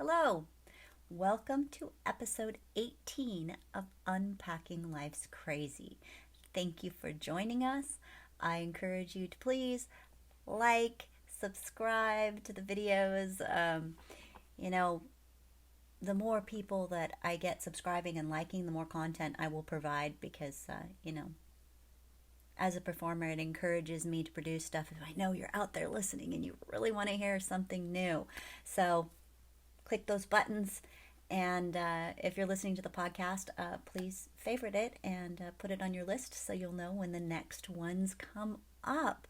Hello, welcome to episode 18 of Unpacking Life's Crazy. Thank you for joining us. I encourage you to please like, subscribe to the videos. The more people that I get subscribing and liking, the more content I will provide because, as a performer, it encourages me to produce stuff if I know you're out there listening and you really want to hear something new. So, click those buttons, and if you're listening to the podcast, please favorite it and put it on your list so you'll know when the next ones come up.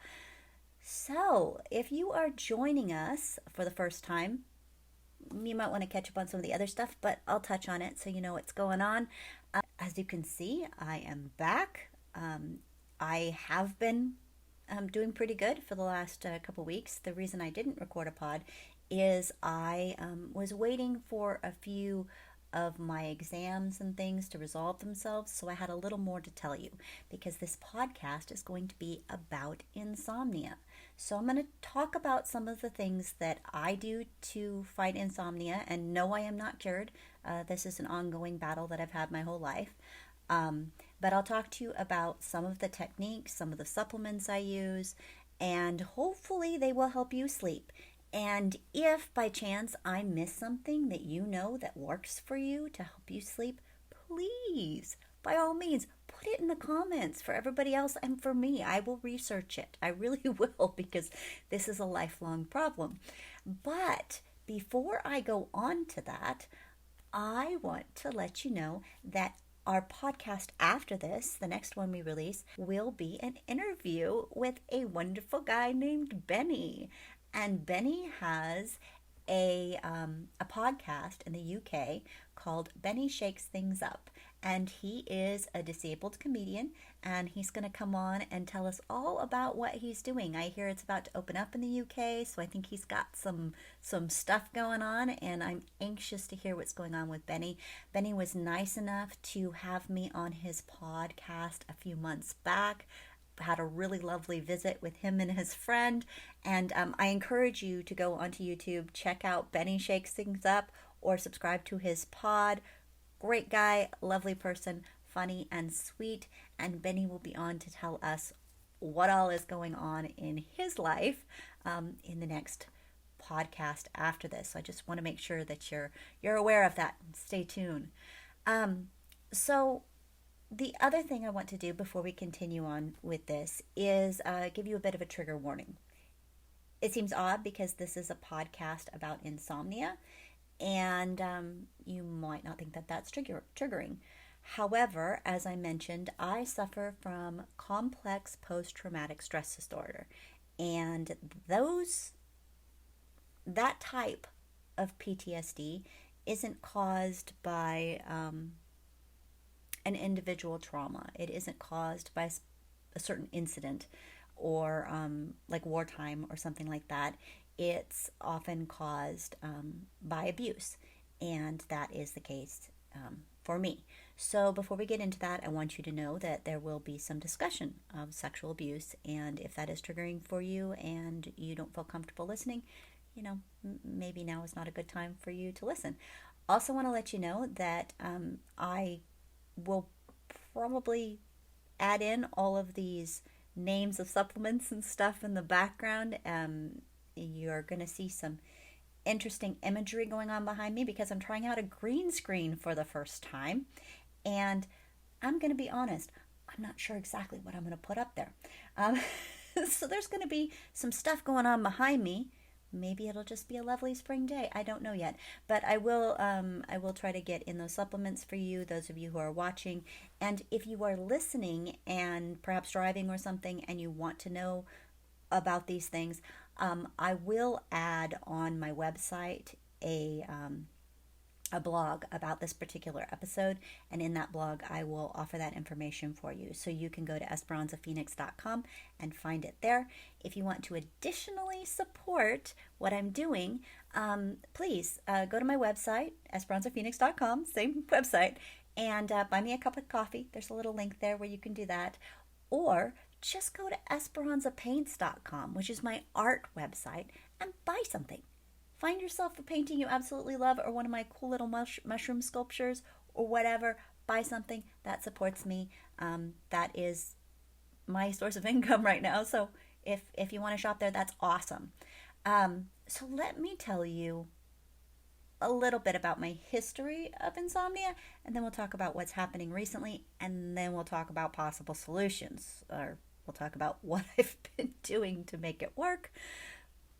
So if you are joining us for the first time, you might want to catch up on some of the other stuff, but I'll touch on it so you know what's going on. As you can see, I am back. I have been doing pretty good for the last couple weeks. The reason I didn't record a pod is I was waiting for a few of my exams and things to resolve themselves, so I had a little more to tell you because this podcast is going to be about insomnia. So I'm going to talk about some of the things that I do to fight insomnia, and no, I am not cured. This is an ongoing battle that I've had my whole life. But I'll talk to you about some of the techniques, some of the supplements I use, and hopefully they will help you sleep. And if by chance I miss something that you know that works for you to help you sleep, please, by all means, put it in the comments for everybody else and for me. I will research it. I really will, because this is a lifelong problem. But before I go on to that, I want to let you know that our podcast after this, the next one we release, will be an interview with a wonderful guy named Benny. And Benny has a podcast in the UK called Benny Shakes Things Up. And he is a disabled comedian, and he's going to come on and tell us all about what he's doing. I hear it's about to open up in the UK, so I think he's got some stuff going on, and I'm anxious to hear what's going on with Benny. Benny was nice enough to have me on his podcast a few months back. Had a really lovely visit with him and his friend, and I encourage you to go onto YouTube, check out Benny Shakes Things Up, or subscribe to his pod. Great guy, lovely person, funny and sweet, and Benny will be on to tell us what all is going on in his life in the next podcast after this. So I just want to make sure that you're aware of that. Stay tuned. So the other thing I want to do before we continue on with this is give you a bit of a trigger warning. It seems odd because this is a podcast about insomnia, and you might not think that that's triggering. However, as I mentioned, I suffer from complex post-traumatic stress disorder, and that type of PTSD isn't caused by an individual trauma. It isn't caused by a certain incident or like wartime or something like that. It's often caused by abuse, and that is the case for me. So before we get into that, I want you to know that there will be some discussion of sexual abuse, and if that is triggering for you and you don't feel comfortable listening, maybe now is not a good time for you to listen. Also want to let you know that I will probably add in all of these names of supplements and stuff in the background. You're going to see some interesting imagery going on behind me because I'm trying out a green screen for the first time. And I'm going to be honest, I'm not sure exactly what I'm going to put up there. So there's going to be some stuff going on behind me. Maybe it'll just be a lovely spring day. I don't know yet, but I will try to get in those supplements for you, those of you who are watching. And if you are listening and perhaps driving or something and you want to know about these things, I will add on my website a blog about this particular episode, and in that blog I will offer that information for you, so you can go to esperanzaphoenix.com and find it there. If you want to additionally support what I'm doing, please go to my website, esperanzaphoenix.com, same website, and buy me a cup of coffee. There's a little link there where you can do that, or just go to esperanzapaints.com, which is my art website, and buy something. find yourself a painting you absolutely love or one of my cool little mushroom sculptures or whatever. Buy something that supports me. That is my source of income right now. So if you want to shop there, that's awesome. So let me tell you a little bit about my history of insomnia, and then we'll talk about what's happening recently, and then we'll talk about possible solutions, or we'll talk about what I've been doing to make it work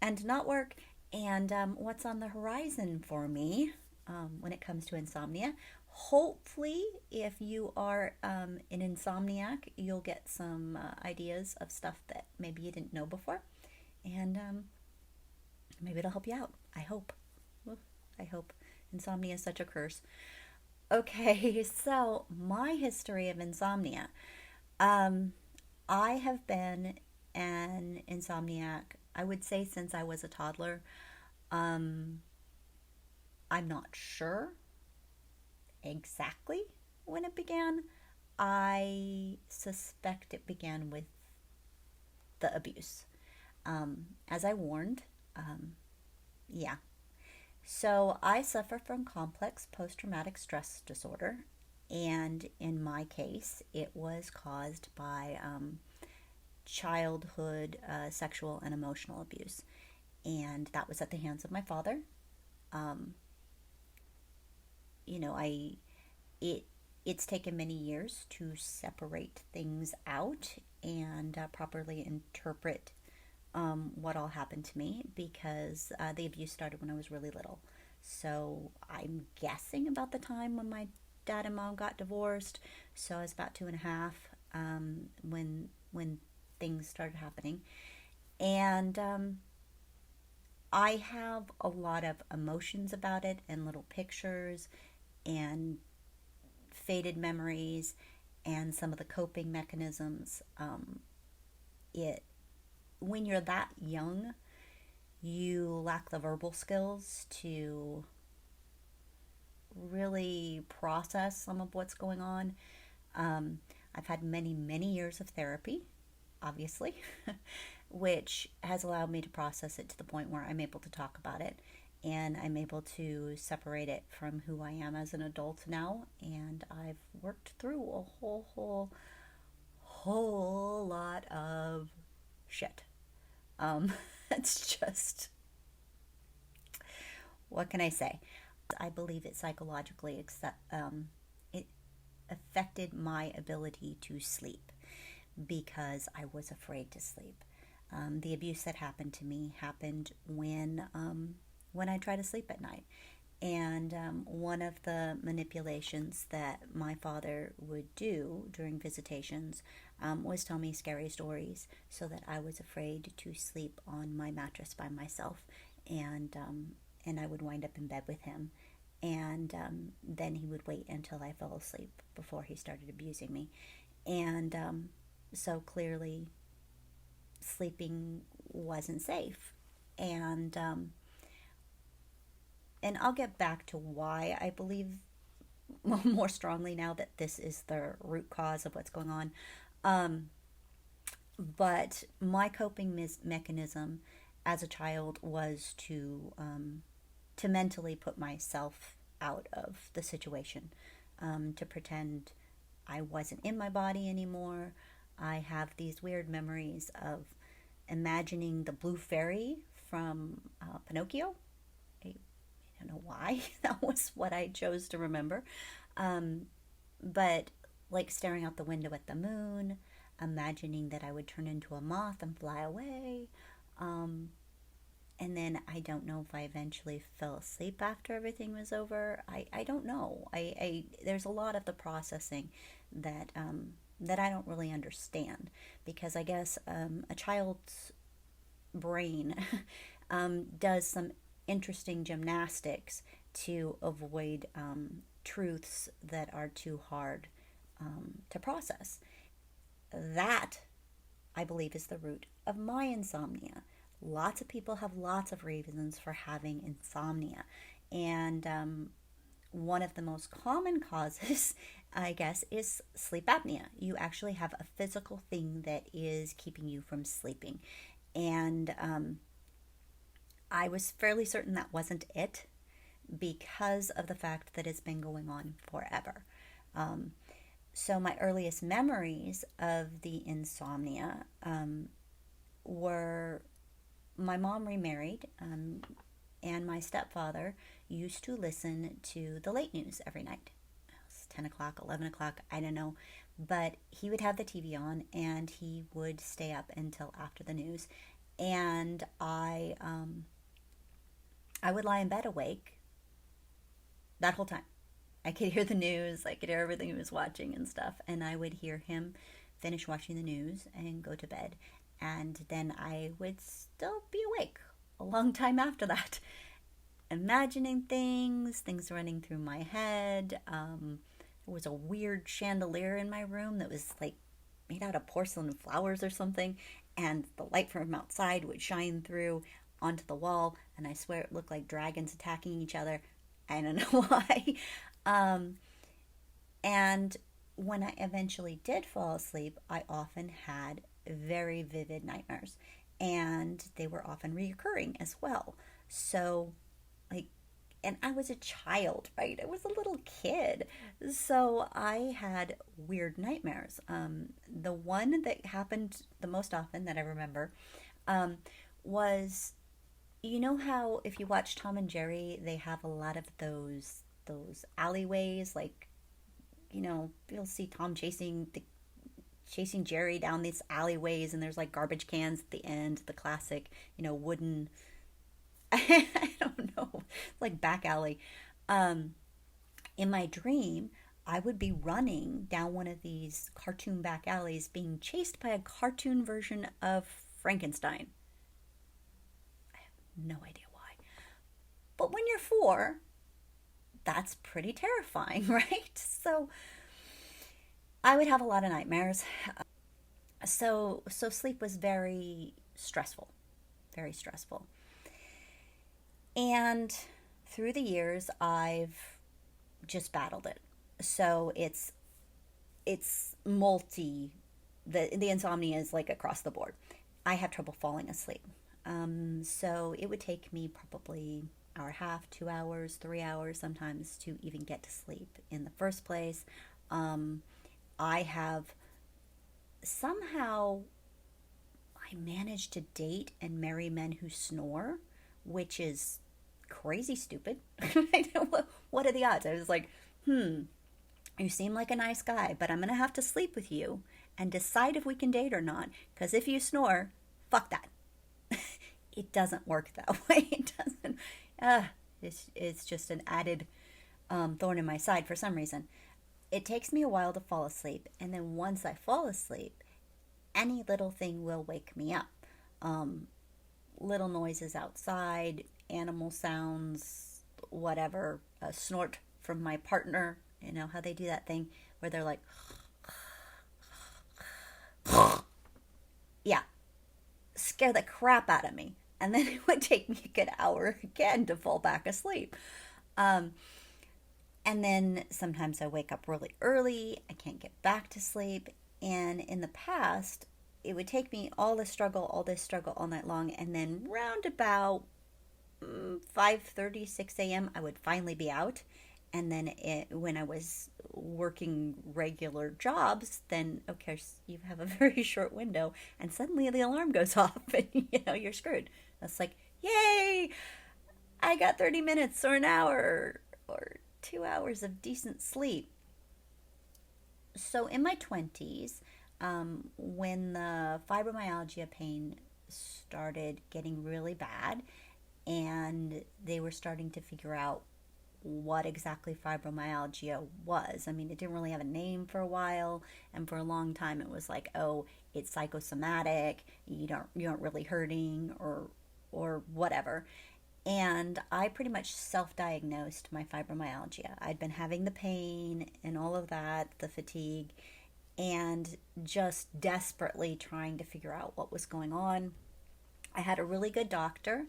and not work, and what's on the horizon for me when it comes to insomnia. Hopefully, if you are an insomniac, you'll get some ideas of stuff that maybe you didn't know before, and maybe it'll help you out. I hope. I hope. Insomnia is such a curse. Okay, so my history of insomnia. I have been an insomniac, I would say, since I was a toddler. I'm not sure exactly when it began. I suspect it began with the abuse. As I warned, yeah. So I suffer from complex post-traumatic stress disorder, and in my case, it was caused by childhood sexual and emotional abuse, and that was at the hands of my father. It's taken many years to separate things out and properly interpret what all happened to me, because the abuse started when I was really little. So I'm guessing about the time when my dad and mom got divorced. So I was about 2.5 when things started happening. And I have a lot of emotions about it, and little pictures and faded memories and some of the coping mechanisms. When you're that young, you lack the verbal skills to really process some of what's going on. I've had many, many years of therapy, obviously, which has allowed me to process it to the point where I'm able to talk about it, and I'm able to separate it from who I am as an adult now. And I've worked through a whole lot of shit. It's just, what can I say? I believe it psychologically it affected my ability to sleep because I was afraid to sleep. The abuse that happened to me happened when I try to sleep at night. And one of the manipulations that my father would do during visitations was tell me scary stories so that I was afraid to sleep on my mattress by myself. And I would wind up in bed with him. And then he would wait until I fell asleep before he started abusing me. And so clearly sleeping wasn't safe. And I'll get back to why I believe more strongly now that this is the root cause of what's going on. But my coping mechanism as a child was to mentally put myself out of the situation, to pretend I wasn't in my body anymore. I have these weird memories of imagining the blue fairy from Pinocchio. I don't know why that was what I chose to remember, but like staring out the window at the moon, imagining that I would turn into a moth and fly away, and then I don't know if I eventually fell asleep after everything was over. I don't know. There's a lot of the processing that I don't really understand, because I guess a child's brain does some interesting gymnastics to avoid truths that are too hard to process. That, I believe, is the root of my insomnia. Lots of people have lots of reasons for having insomnia, and one of the most common causes, I guess, is sleep apnea. You actually have a physical thing that is keeping you from sleeping. And I was fairly certain that wasn't it because of the fact that it's been going on forever. So my earliest memories of the insomnia were my mom remarried, and my stepfather used to listen to the late news every night. It was 10 o'clock, 11 o'clock, I don't know. But he would have the TV on and he would stay up until after the news. And I would lie in bed awake that whole time. I could hear the news, I could hear everything he was watching and stuff, and I would hear him finish watching the news and go to bed. And then I would still be awake a long time after that, imagining things running through my head. There was a weird chandelier in my room that was like made out of porcelain flowers or something, and the light from outside would shine through onto the wall, and I swear it looked like dragons attacking each other. I don't know why. And when I eventually did fall asleep, I often had very vivid nightmares, and they were often reoccurring as well. So, like, and I was a child, right? I was a little kid. So I had weird nightmares. The one that happened the most often that I remember was, you know how if you watch Tom and Jerry, they have a lot of those alleyways, like, you know, you'll see Tom chasing Jerry down these alleyways, and there's like garbage cans at the end, the classic, you know, wooden I don't know, like back alley. In my dream, I would be running down one of these cartoon back alleys being chased by a cartoon version of Frankenstein. I have no idea why. But when you're 4, that's pretty terrifying, right? So I would have a lot of nightmares. So sleep was very stressful, very stressful. And through the years, I've just battled it. So it's multi. The insomnia is like across the board. I have trouble falling asleep. So it would take me probably hour and a half, 2 hours, 3 hours sometimes to even get to sleep in the first place. I have somehow I managed to date and marry men who snore, which is crazy stupid. What are the odds? I was like, you seem like a nice guy, but I'm going to have to sleep with you and decide if we can date or not. Because if you snore, fuck that. It doesn't work that way. It doesn't. It's just an added thorn in my side for some reason. It takes me a while to fall asleep. And then once I fall asleep, any little thing will wake me up. Little noises outside, animal sounds, whatever, a snort from my partner. You know how they do that thing where they're like, yeah, scare the crap out of me. And then it would take me a good hour again to fall back asleep. And then sometimes I wake up really early. I can't get back to sleep. And in the past, it would take me all this struggle all night long. And then round about 5:30, 6 a.m., I would finally be out. And then when I was working regular jobs, then, of course, you have a very short window. And suddenly the alarm goes off and, you're screwed. That's like, yay, I got 30 minutes or an hour or 2 hours of decent sleep. So in my 20s, when the fibromyalgia pain started getting really bad and they were starting to figure out what exactly fibromyalgia was. I mean, it didn't really have a name for a while, and for a long time it was like, oh, it's psychosomatic, you aren't really hurting or whatever. And I pretty much self-diagnosed my fibromyalgia. I'd been having the pain and all of that, the fatigue, and just desperately trying to figure out what was going on. I had a really good doctor.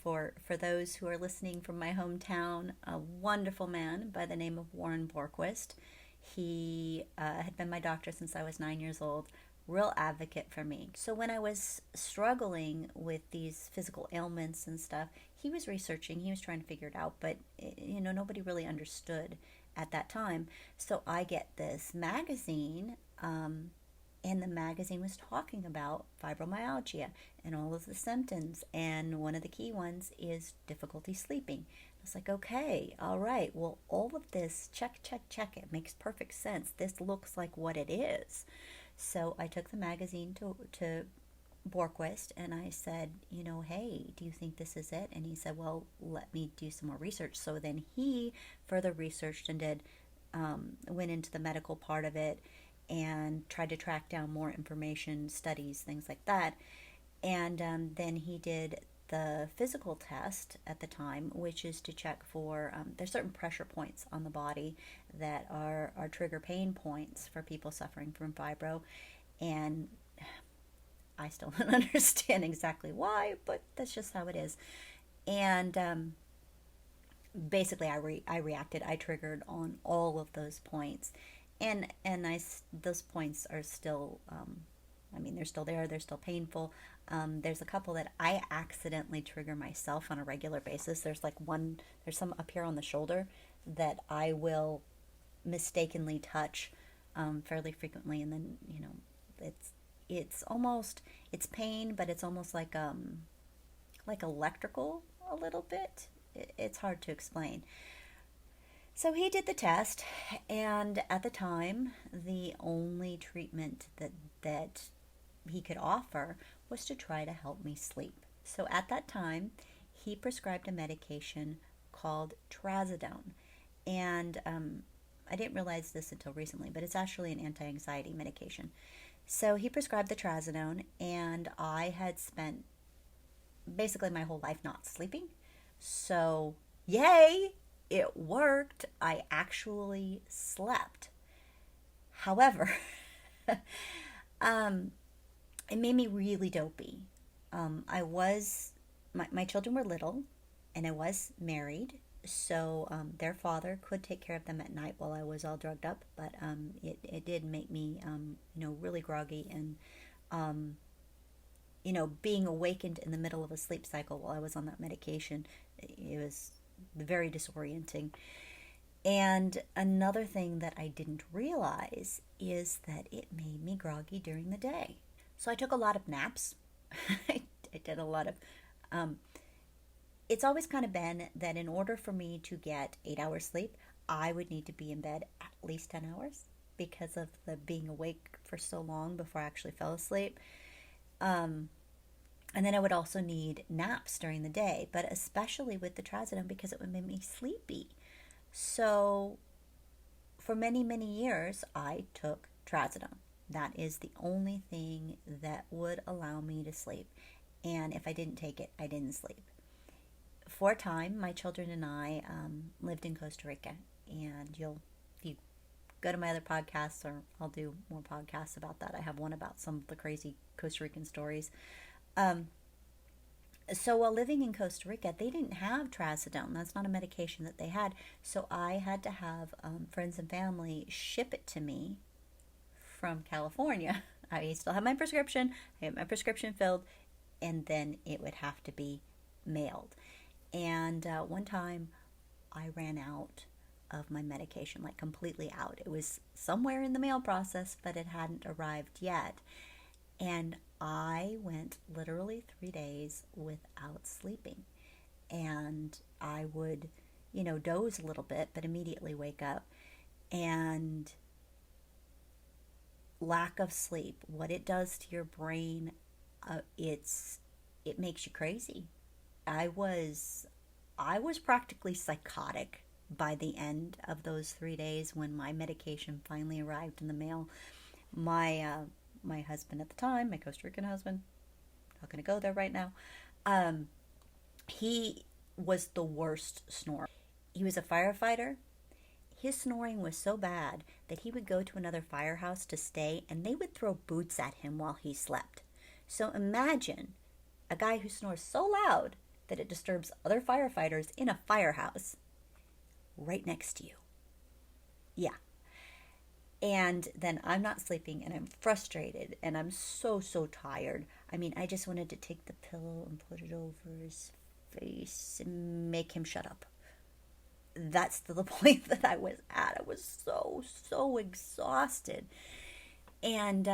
For those who are listening from my hometown, a wonderful man by the name of Warren Borquist. He had been my doctor since I was 9 years old. real advocate for me. So when I was struggling with these physical ailments and stuff, he was researching, he was trying to figure it out, but nobody really understood at that time. So I get this magazine, and the magazine was talking about fibromyalgia and all of the symptoms, and one of the key ones is difficulty sleeping. I was like, okay, all right, well, all of this, check, it makes perfect sense. This looks like what it is. So I took the magazine to Borquist, and I said, hey, do you think this is it? And he said, well, let me do some more research. So then he further researched and went into the medical part of it and tried to track down more information, studies, things like that. And then he did the physical test at the time, which is to check for, there's certain pressure points on the body that are trigger pain points for people suffering from fibro. And I still don't understand exactly why, but that's just how it is. And basically, I reacted. I triggered on all of those points, and those points are still. They're still there. They're still painful. There's a couple that I accidentally trigger myself on a regular basis. There's some up here on the shoulder that I will mistakenly touch fairly frequently, and then it's pain, but it's almost like electrical a little bit. It's hard to explain. So he did the test, and at the time, the only treatment that he could offer was to try to help me sleep. So at that time, he prescribed a medication called trazodone, and I didn't realize this until recently, but it's actually an anti-anxiety medication. So he prescribed the trazodone, and I had spent basically my whole life not sleeping. So, yay, it worked. I actually slept. However, it made me really dopey. My children were little, and I was married. So their father could take care of them at night while I was all drugged up, but it did make me, really groggy, and being awakened in the middle of a sleep cycle while I was on that medication, it was very disorienting. And another thing that I didn't realize is that it made me groggy during the day. So I took a lot of naps. I did a lot of. It's always kind of been that in order for me to get 8 hours sleep, I would need to be in bed at least 10 hours because of the being awake for so long before I actually fell asleep. And then I would also need naps during the day, but especially with the trazodone because it would make me sleepy. So for many, many years, I took trazodone. That is the only thing that would allow me to sleep. And if I didn't take it, I didn't sleep. For a time, my children and I lived in Costa Rica, and if you go to my other podcasts, or I'll do more podcasts about that. I have one about some of the crazy Costa Rican stories. So while living in Costa Rica, they didn't have trazodone. That's not a medication that they had. So I had to have friends and family ship it to me from California. I still have my prescription. I had my prescription filled, and then it would have to be mailed. And one time I ran out of my medication, like completely out. It was somewhere in the mail process, but it hadn't arrived yet. And I went literally 3 days without sleeping. And I would, doze a little bit, but immediately wake up. And lack of sleep, what it does to your brain, it makes you crazy. I was practically psychotic by the end of those 3 days when my medication finally arrived in the mail. My husband at the time, my Costa Rican husband, not going to go there right now, he was the worst snorer. He was a firefighter. His snoring was so bad that he would go to another firehouse to stay, and they would throw boots at him while he slept. So imagine a guy who snores so loud that it disturbs other firefighters in a firehouse right next to you. Yeah. And then I'm not sleeping and I'm frustrated and I'm so, so tired. I mean, I just wanted to take the pillow and put it over his face and make him shut up. That's the point that I was at. I was so, so exhausted. And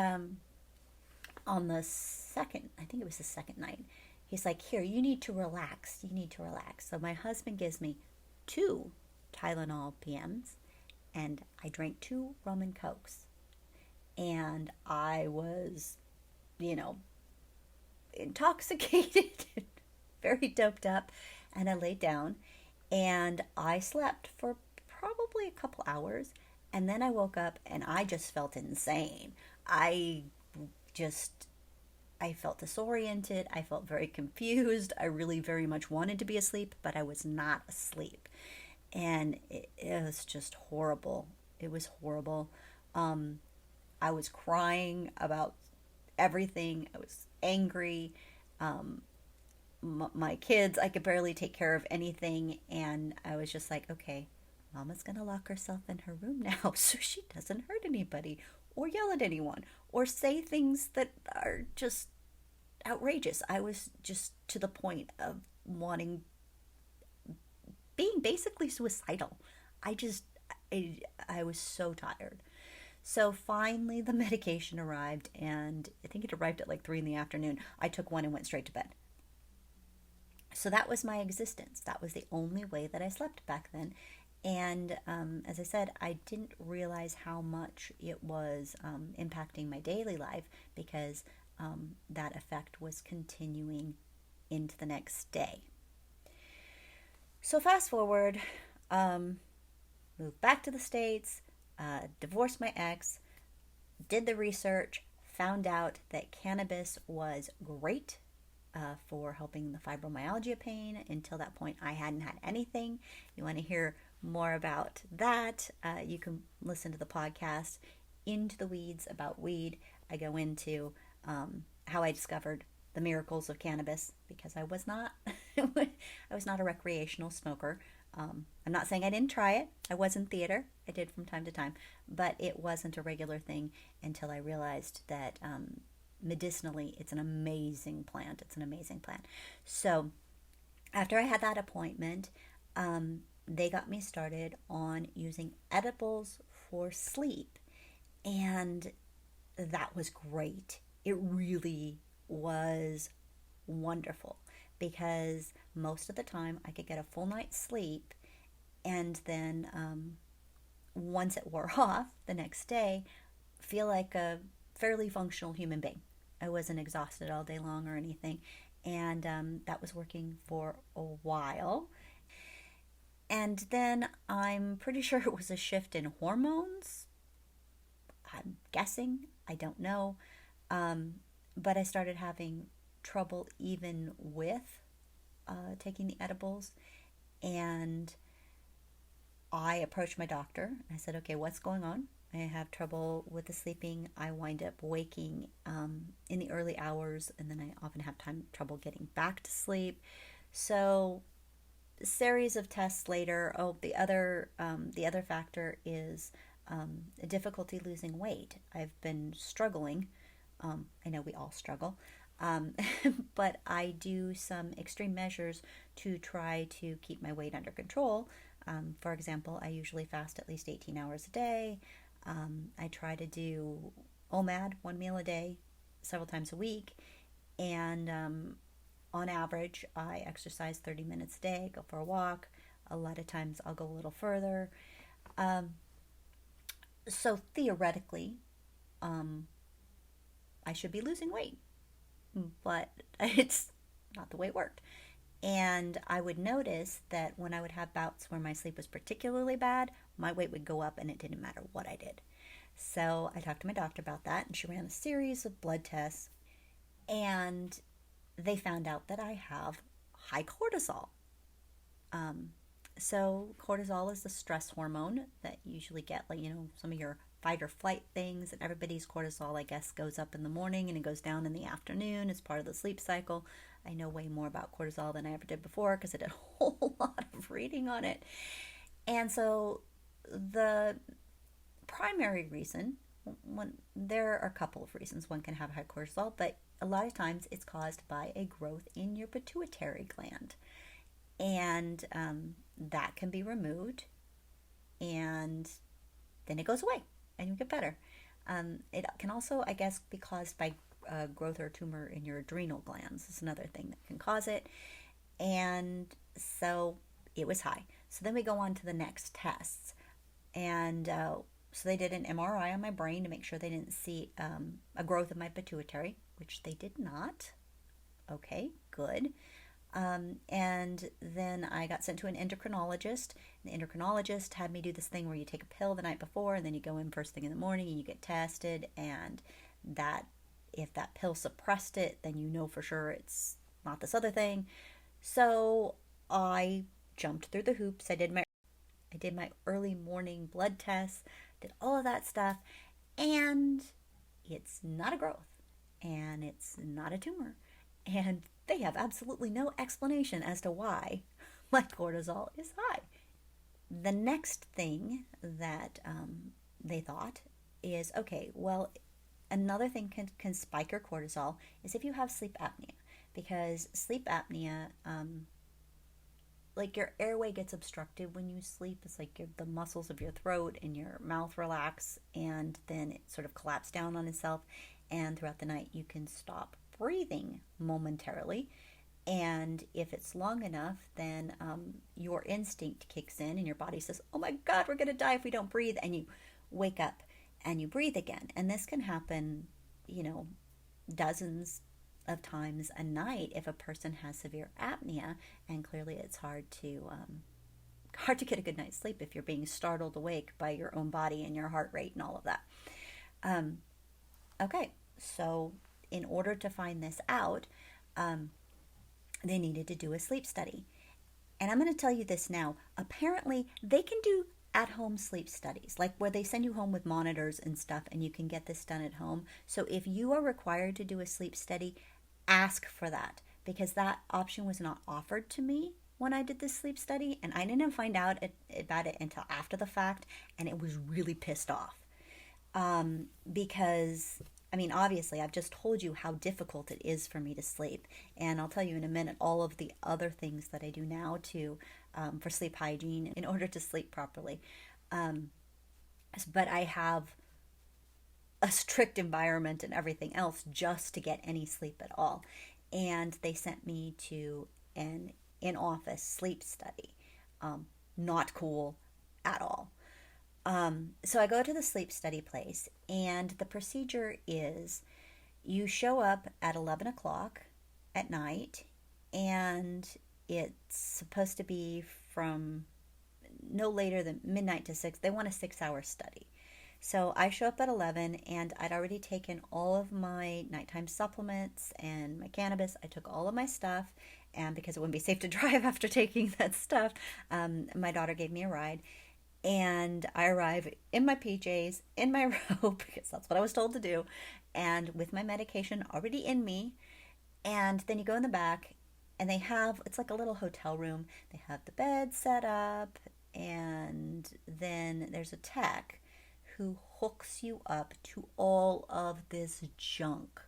on the second, I think it was the second night, he's like, here, you need to relax. You need to relax. So my husband gives me 2 Tylenol PMs, and I drank 2 rum and cokes. And I was, you know, intoxicated, very doped up. And I laid down and I slept for probably a couple hours. And then I woke up and I just felt insane. Just I felt disoriented. I felt very confused. I really very much wanted to be asleep, but I was not asleep. And it was just horrible. It was horrible. I was crying about everything. I was angry. My kids, I could barely take care of anything. And I was just like, okay, Mama's going to lock herself in her room now so she doesn't hurt anybody or yell at anyone or say things that are just outrageous. I was just to the point of being basically suicidal. I was so tired. So finally the medication arrived, and I think it arrived at like 3 in the afternoon. I took one and went straight to bed. So that was my existence. That was the only way that I slept back then. And as I said, I didn't realize how much it was impacting my daily life, because that effect was continuing into the next day. So fast forward, moved back to the States, divorced my ex, did the research, found out that cannabis was great for helping the fibromyalgia pain. Until that point, I hadn't had anything. You want to hear more about that, you can listen to the podcast Into the Weeds about weed. I go into how I discovered the miracles of cannabis, because I was not I was not a recreational smoker. I'm not saying I didn't try it. I was in theater. I did from time to time, but it wasn't a regular thing until I realized that medicinally it's an amazing plant. It's an amazing plant. So after I had that appointment, they got me started on using edibles for sleep. And that was great. It really was wonderful, because most of the time I could get a full night's sleep, and then once it wore off the next day, feel like a fairly functional human being. I wasn't exhausted all day long or anything. And that was working for a while. And then I'm pretty sure it was a shift in hormones. I'm guessing. I don't know. But I started having trouble even with taking the edibles. And I approached my doctor. I said, okay, what's going on? I have trouble with the sleeping. I wind up waking in the early hours, and then I often have trouble getting back to sleep. So a series of tests later, the other factor is difficulty losing weight. I've been struggling. I know we all struggle. But I do some extreme measures to try to keep my weight under control. For example, I usually fast at least 18 hours a day. I try to do OMAD, 1 meal a day, several times a week. And on average, I exercise 30 minutes a day, go for a walk. A lot of times I'll go a little further. So theoretically, I should be losing weight, but it's not the way it worked. And I would notice that when I would have bouts where my sleep was particularly bad, my weight would go up, and it didn't matter what I did. So I talked to my doctor about that, and she ran a series of blood tests, and they found out that I have high cortisol. So cortisol is the stress hormone that you usually get, like, some of your fight or flight things, and everybody's cortisol, I guess, goes up in the morning and it goes down in the afternoon as part of the sleep cycle. I know way more about cortisol than I ever did before, because I did a whole lot of reading on it. And so the primary reason, there are a couple of reasons one can have high cortisol, but a lot of times it's caused by a growth in your pituitary gland. And that can be removed, and then it goes away and you get better. It can also, I guess, be caused by growth or tumor in your adrenal glands. It's another thing that can cause it. And so it was high. So then we go on to the next tests. And so they did an MRI on my brain to make sure they didn't see a growth of my pituitary, which they did not. Okay, good. And then I got sent to an endocrinologist. The endocrinologist had me do this thing where you take a pill the night before and then you go in first thing in the morning and you get tested, and that if that pill suppressed it, then you know for sure it's not this other thing. So I jumped through the hoops. I did my early morning blood tests, did all of that stuff, and it's not a growth, and it's not a tumor, and they have absolutely no explanation as to why my cortisol is high. The next thing that they thought is, okay, well, another thing can spike your cortisol is if you have sleep apnea, because sleep apnea, like your airway gets obstructed when you sleep. It's like the muscles of your throat and your mouth relax, and then it sort of collapses down on itself, and throughout the night you can stop breathing momentarily. And if it's long enough, then your instinct kicks in and your body says, oh my God, we're going to die if we don't breathe. And you wake up and you breathe again. And this can happen, dozens of times a night if a person has severe apnea. And clearly it's hard to get a good night's sleep if you're being startled awake by your own body and your heart rate and all of that. Okay, so in order to find this out, they needed to do a sleep study. And I'm going to tell you this now. Apparently, they can do at-home sleep studies, like where they send you home with monitors and stuff, and you can get this done at home. So if you are required to do a sleep study, ask for that, because that option was not offered to me when I did this sleep study, and I didn't find out about it until after the fact, and it was really pissed off. Because obviously, I've just told you how difficult it is for me to sleep, and I'll tell you in a minute all of the other things that I do now for sleep hygiene in order to sleep properly. But I have a strict environment and everything else just to get any sleep at all. And they sent me to an in-office sleep study. Not cool at all. So I go to the sleep study place, and the procedure is you show up at 11 o'clock at night, and it's supposed to be from no later than midnight to 6. They want a 6-hour study. So I show up at 11, and I'd already taken all of my nighttime supplements and my cannabis. I took all of my stuff, and because it wouldn't be safe to drive after taking that stuff, my daughter gave me a ride. And I arrive in my PJs, in my robe, because that's what I was told to do, and with my medication already in me. And then you go in the back, and it's like a little hotel room. They have the bed set up, and then there's a tech who hooks you up to all of this junk.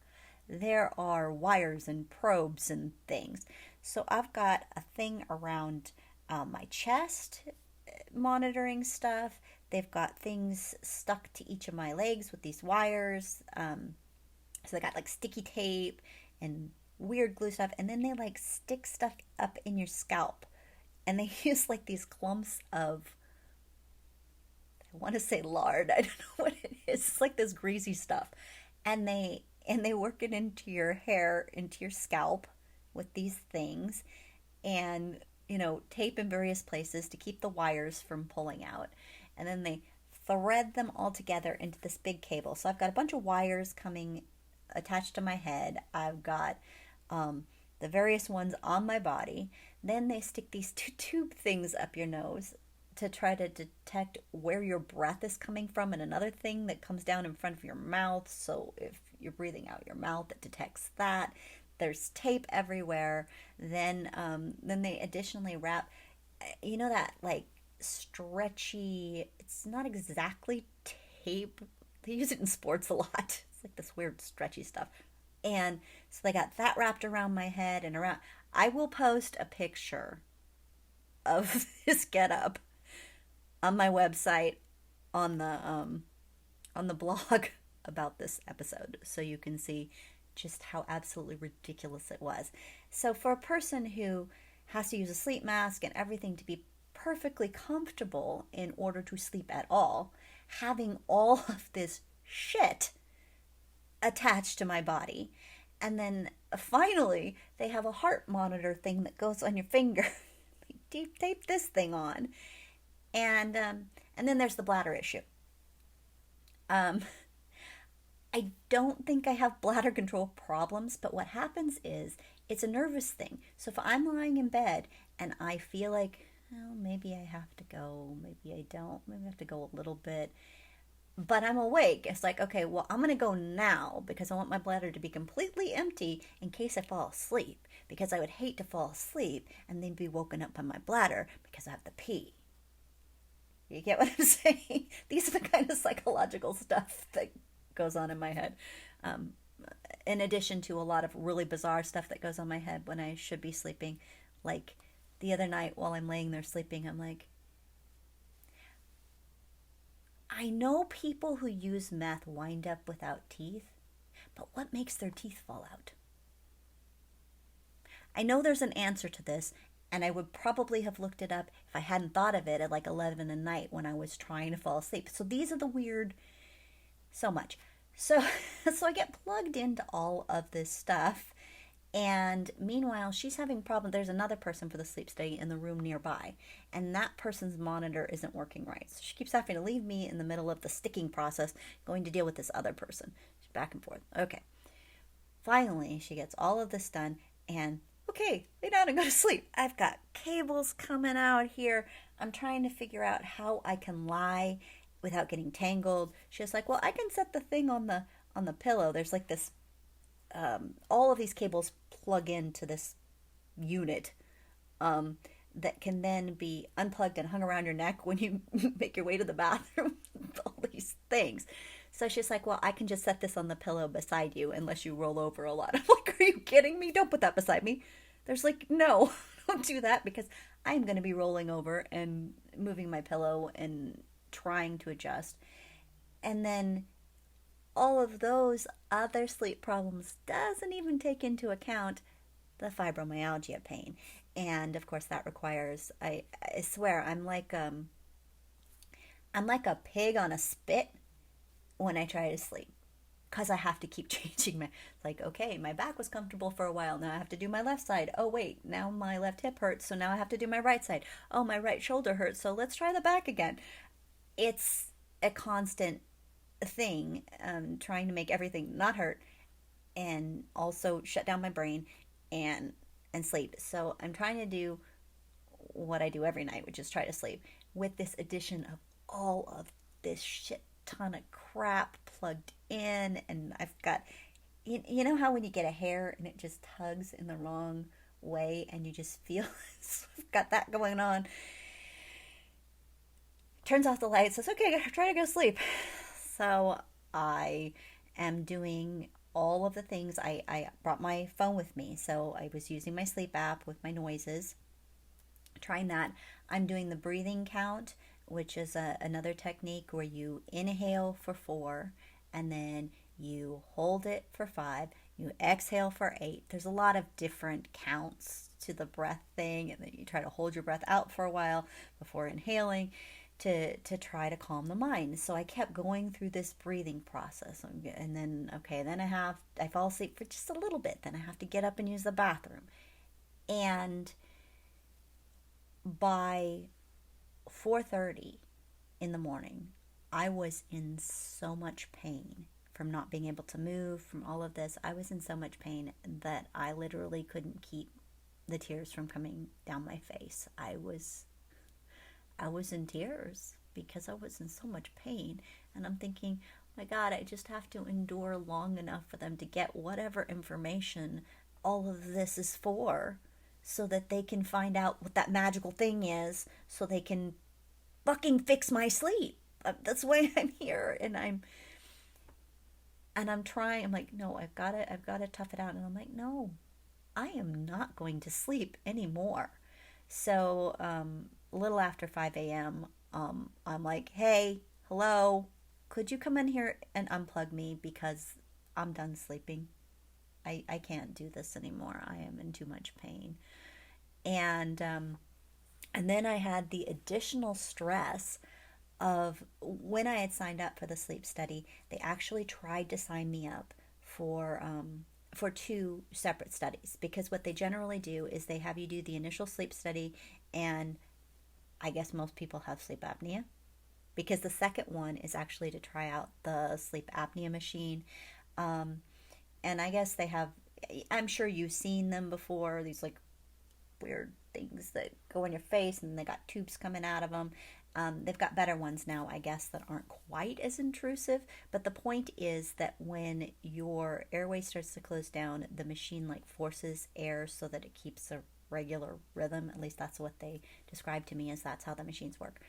There are wires and probes and things. So I've got a thing around my chest, monitoring stuff. They've got things stuck to each of my legs with these wires. So they got like sticky tape and weird glue stuff, and then they like stick stuff up in your scalp, and they use like these clumps of, I want to say lard, I don't know what it is. It's like this greasy stuff, and they work it into your hair, into your scalp with these things, and tape in various places to keep the wires from pulling out. And then they thread them all together into this big cable. So I've got a bunch of wires coming attached to my head. I've got the various ones on my body. Then they stick these 2 tube things up your nose to try to detect where your breath is coming from, and another thing that comes down in front of your mouth. So if you're breathing out your mouth, it detects that. There's tape everywhere. Then they additionally wrap, that like stretchy, it's not exactly tape. They use it in sports a lot. It's like this weird stretchy stuff. And so they got that wrapped around my head and around. I will post a picture of this getup on my website on the blog about this episode, so you can see just how absolutely ridiculous it was. So for a person who has to use a sleep mask and everything to be perfectly comfortable in order to sleep at all, having all of this shit attached to my body, and then finally they have a heart monitor thing that goes on your finger. They tape this thing on, and then there's the bladder issue. I don't think I have bladder control problems, but what happens is it's a nervous thing. So if I'm lying in bed and I feel like, oh, maybe I have to go, maybe I don't, maybe I have to go a little bit, but I'm awake, it's like, okay, well, I'm going to go now because I want my bladder to be completely empty in case I fall asleep, because I would hate to fall asleep and then be woken up by my bladder because I have to pee. You get what I'm saying? These are the kind of psychological stuff that goes on in my head. In addition to a lot of really bizarre stuff that goes on my head when I should be sleeping. Like the other night while I'm laying there sleeping, I'm like, I know people who use meth wind up without teeth, but what makes their teeth fall out? I know there's an answer to this, and I would probably have looked it up if I hadn't thought of it at like 11 at night when I was trying to fall asleep. So these are the weird, so much. So I get plugged into all of this stuff. And meanwhile, she's having problems. There's another person for the sleep study in the room nearby, and that person's monitor isn't working right. So she keeps having to leave me in the middle of the sticking process, going to deal with this other person. She's back and forth. Okay. Finally, she gets all of this done, and okay, lay down and go to sleep. I've got cables coming out here. I'm trying to figure out how I can lie without getting tangled. She's like, well, I can set the thing on the pillow. There's like this, all of these cables plug into this unit that can then be unplugged and hung around your neck when you make your way to the bathroom. All these things. So she's like, well, I can just set this on the pillow beside you unless you roll over a lot. I'm like, are you kidding me? Don't put that beside me. There's like, no, don't do that, because I'm going to be rolling over and moving my pillow and trying to adjust. And then all of those other sleep problems doesn't even take into account the fibromyalgia pain. And of course that requires, I swear, I'm like a pig on a spit when I try to sleep, because I have to keep changing my, like, okay, my back was comfortable for a while, now I have to do my left side. Oh wait, now my left hip hurts, so now I have to do my right side. Oh, my right shoulder hurts, so let's try the back again. It's a constant thing, trying to make everything not hurt and also shut down my brain and sleep. So I'm trying to do what I do every night, which is try to sleep, with this addition of all of this shit ton of crap plugged in. And I've got, you know how when you get a hair and it just tugs in the wrong way and you just feel I've got that going on. Turns off the light, says, okay, try to go sleep. So I am doing all of the things. I brought my phone with me, so I was using my sleep app with my noises, trying that. I'm doing the breathing count, which is another technique where you inhale for 4, and then you hold it for 5, you exhale for 8. There's a lot of different counts to the breath thing, and then you try to hold your breath out for a while before inhaling to try to calm the mind. So I kept going through this breathing process, and then, okay, then I fall asleep for just a little bit, then I have to get up and use the bathroom. And by 4:30 in the morning, I was in so much pain from not being able to move, from all of this. I was in so much pain that I literally couldn't keep the tears from coming down my face. I was in tears because I was in so much pain. And I'm thinking, my God, I just have to endure long enough for them to get whatever information all of this is for, so that they can find out what that magical thing is, so they can fucking fix my sleep. That's why I'm here. And I'm trying. I'm like, no, I've got to tough it out. And I'm like, no, I am not going to sleep anymore. So, a little after 5 a.m., I'm like, hey, hello, could you come in here and unplug me because I'm done sleeping. I can't do this anymore. I am in too much pain. And then I had the additional stress of when I had signed up for the sleep study, they actually tried to sign me up for two separate studies, because what they generally do is they have you do the initial sleep study, and I guess most people have sleep apnea, because the second one is actually to try out the sleep apnea machine. And I guess they have, I'm sure you've seen them before, these like weird things that go in your face and they got tubes coming out of them. They've got better ones now, I guess, that aren't quite as intrusive. But the point is that when your airway starts to close down, the machine like forces air so that it keeps a regular rhythm. At least that's what they described to me, as that's how the machines work.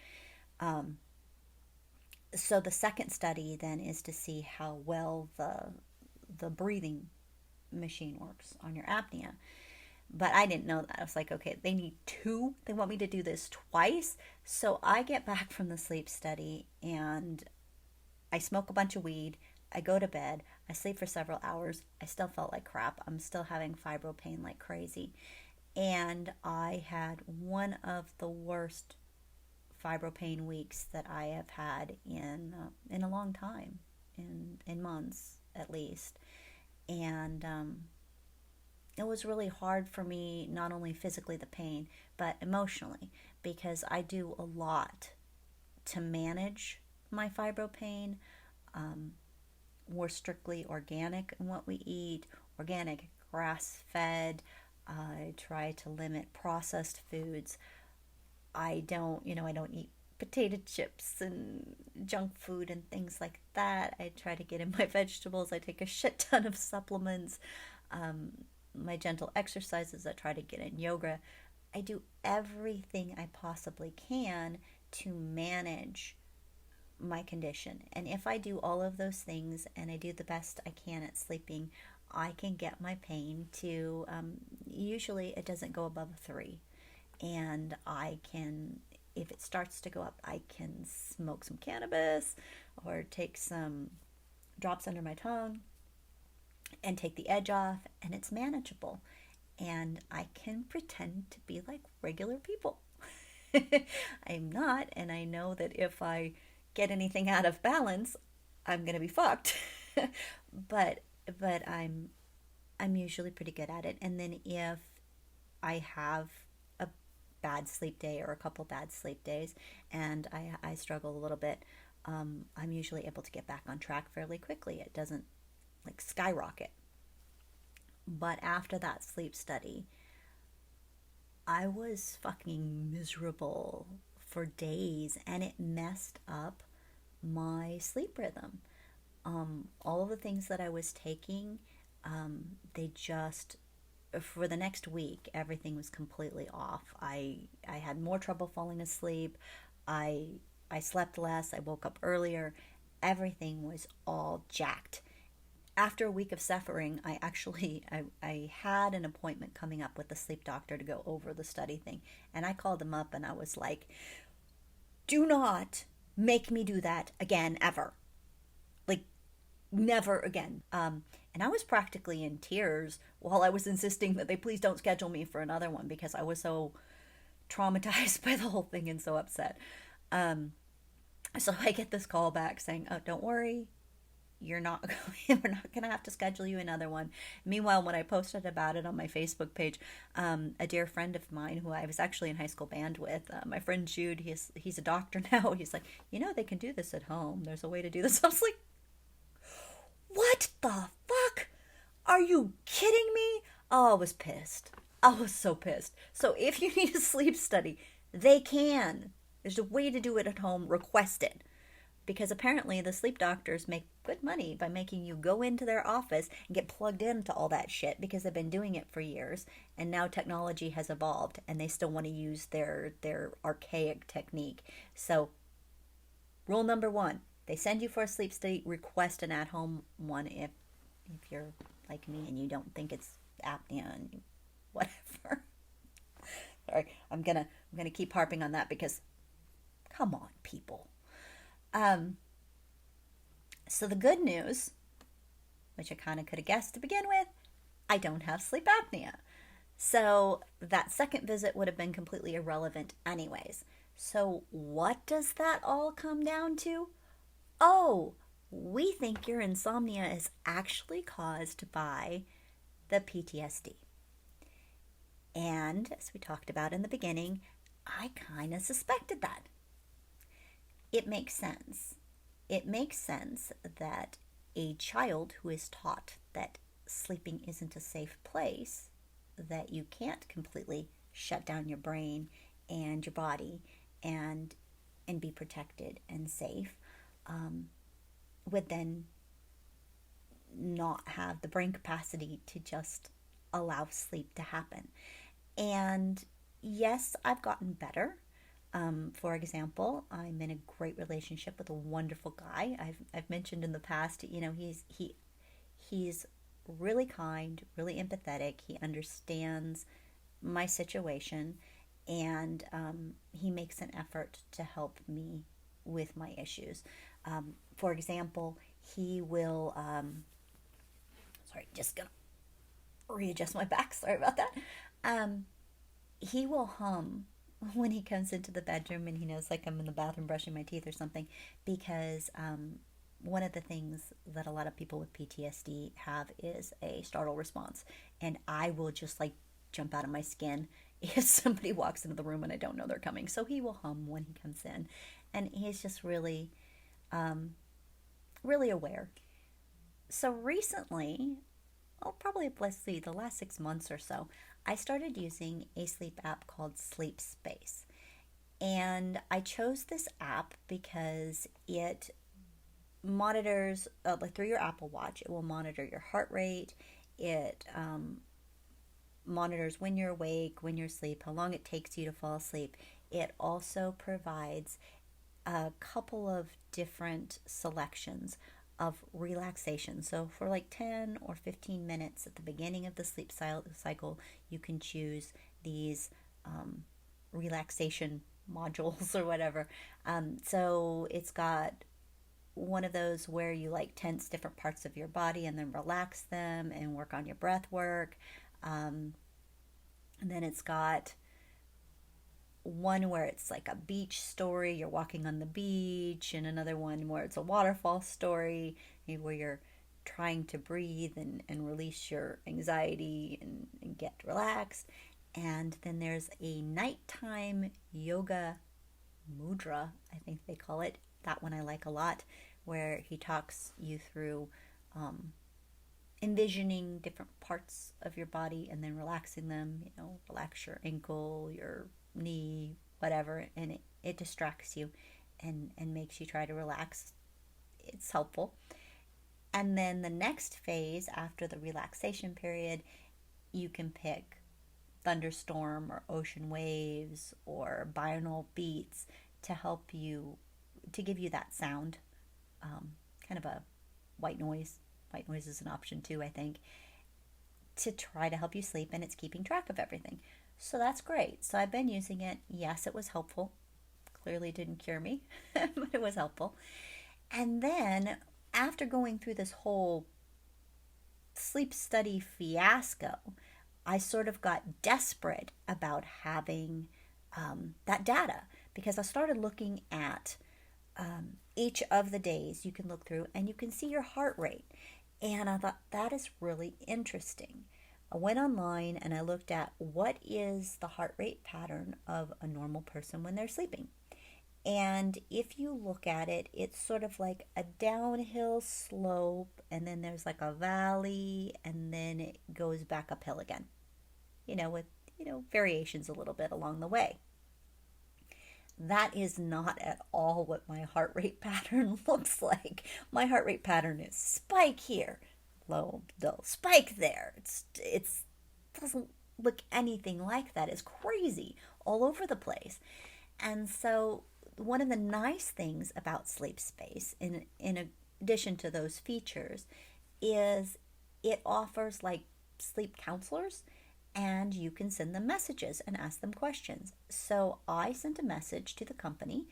So the second study then is to see how well the breathing machine works on your apnea. But I didn't know that. I was like, okay, they need two. They want me to do this twice. So I get back from the sleep study and I smoke a bunch of weed. I go to bed. I sleep for several hours. I still felt like crap. I'm still having fibro pain like crazy. And I had one of the worst fibro pain weeks that I have had in a long time, in months at least. And it was really hard for me, not only physically the pain, but emotionally, because I do a lot to manage my fibro pain. We're strictly organic in what we eat, organic, grass-fed. I try to limit processed foods. I don't eat potato chips and junk food and things like that. I try to get in my vegetables. I take a shit ton of supplements. My gentle exercises, I try to get in yoga. I do everything I possibly can to manage my condition. And if I do all of those things and I do the best I can at sleeping, I can get my pain to, usually it doesn't go above a 3. And I can, if it starts to go up, I can smoke some cannabis or take some drops under my tongue and take the edge off, and it's manageable. And I can pretend to be like regular people. I'm not, and I know that if I get anything out of balance, I'm gonna be fucked. but I'm usually pretty good at it. And then if I have a bad sleep day or a couple bad sleep days and I struggle a little bit, I'm usually able to get back on track fairly quickly. It doesn't like skyrocket. But after that sleep study, I was fucking miserable for days, and it messed up my sleep rhythm. All of the things that I was taking, they just, for the next week, everything was completely off. I had more trouble falling asleep. I slept less. I woke up earlier. Everything was all jacked. After a week of suffering, I had an appointment coming up with the sleep doctor to go over the study thing. And I called him up and I was like, do not make me do that again, ever. Like, never again. And I was practically in tears while I was insisting that they please don't schedule me for another one, because I was so traumatized by the whole thing and so upset. So I get this call back saying, oh, don't worry. We're not going to have to schedule you another one. Meanwhile, when I posted about it on my Facebook page, a dear friend of mine who I was actually in high school band with, my friend Jude, he's a doctor now. He's like, they can do this at home. There's a way to do this. I was like, what the fuck? Are you kidding me? Oh, I was pissed. I was so pissed. So if you need a sleep study, they can. There's a way to do it at home. Request it. Because apparently the sleep doctors make good money by making you go into their office and get plugged into all that shit, because they've been doing it for years, and now technology has evolved and they still want to use their archaic technique. So Rule number one, they send you for a sleep study, request an at-home one if you're like me and you don't think it's apnea and whatever. Sorry, I'm gonna keep harping on that because come on, people. So the good news, which I kind of could have guessed to begin with, I don't have sleep apnea. So that second visit would have been completely irrelevant anyways. So what does that all come down to? Oh, we think your insomnia is actually caused by the PTSD. And as we talked about in the beginning, I kind of suspected that. It makes sense. It makes sense that a child who is taught that sleeping isn't a safe place, that you can't completely shut down your brain and your body and be protected and safe, would then not have the brain capacity to just allow sleep to happen. And yes, I've gotten better. For example, I'm in a great relationship with a wonderful guy. I've mentioned in the past, he's really kind, really empathetic. He understands my situation, and he makes an effort to help me with my issues. For example, he will, sorry, just gonna readjust my back. Sorry about that. He will hum when he comes into the bedroom and he knows like I'm in the bathroom brushing my teeth or something, because one of the things that a lot of people with PTSD have is a startle response, and I will just like jump out of my skin if somebody walks into the room and I don't know they're coming. So he will hum when he comes in, and he's just really really aware. So recently, probably let's see, the last 6 months or so, I started using a sleep app called Sleep Space. And I chose this app because it monitors, like through your Apple Watch, it will monitor your heart rate. It monitors when you're awake, when you're asleep, how long it takes you to fall asleep. It also provides a couple of different selections of relaxation. So for like 10 or 15 minutes at the beginning of the sleep cycle, you can choose these relaxation modules or whatever. So it's got one of those where you like tense different parts of your body and then relax them and work on your breath work. And then it's got one where it's like a beach story, you're walking on the beach, and another one where it's a waterfall story, where you're trying to breathe and release your anxiety and get relaxed. And then there's a nighttime yoga mudra, I think they call it. That one I like a lot, where he talks you through envisioning different parts of your body and then relaxing them. Relax your ankle, your knee, whatever, and it distracts you and makes you try to relax. It's helpful. And then the next phase after the relaxation period, you can pick thunderstorm or ocean waves or binaural beats to help you, to give you that sound, kind of a white noise. White noise is an option too, I think, to try to help you sleep, and it's keeping track of everything. So that's great. So I've been using it. Yes, it was helpful. Clearly didn't cure me, but it was helpful. And then after going through this whole sleep study fiasco, I sort of got desperate about having that data, because I started looking at each of the days you can look through and you can see your heart rate. And I thought, that is really interesting. I went online and I looked at what is the heart rate pattern of a normal person when they're sleeping. And if you look at it, it's sort of like a downhill slope, and then there's like a valley, and then it goes back uphill again, with, variations a little bit along the way. That is not at all what my heart rate pattern looks like. My heart rate pattern is spike here, low, dull, spike there. It doesn't look anything like that. It's crazy all over the place. And so one of the nice things about Sleep Space, in addition to those features, is it offers like sleep counselors, and you can send them messages and ask them questions. So I sent a message to the company,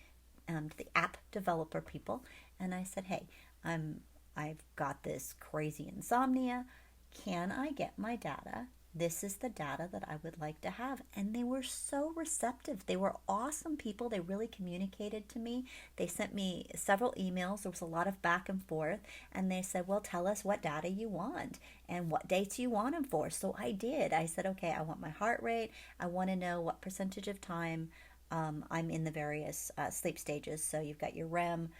to the app developer people, and I said, hey, I've got this crazy insomnia. Can I get my data? This is the data that I would like to have. And they were so receptive. They were awesome people. They really communicated to me. They sent me several emails. There was a lot of back and forth. And they said, well, tell us what data you want and what dates you want them for. So I did. I said, okay, I want my heart rate. I want to know what percentage of time I'm in the various sleep stages. So you've got your REM,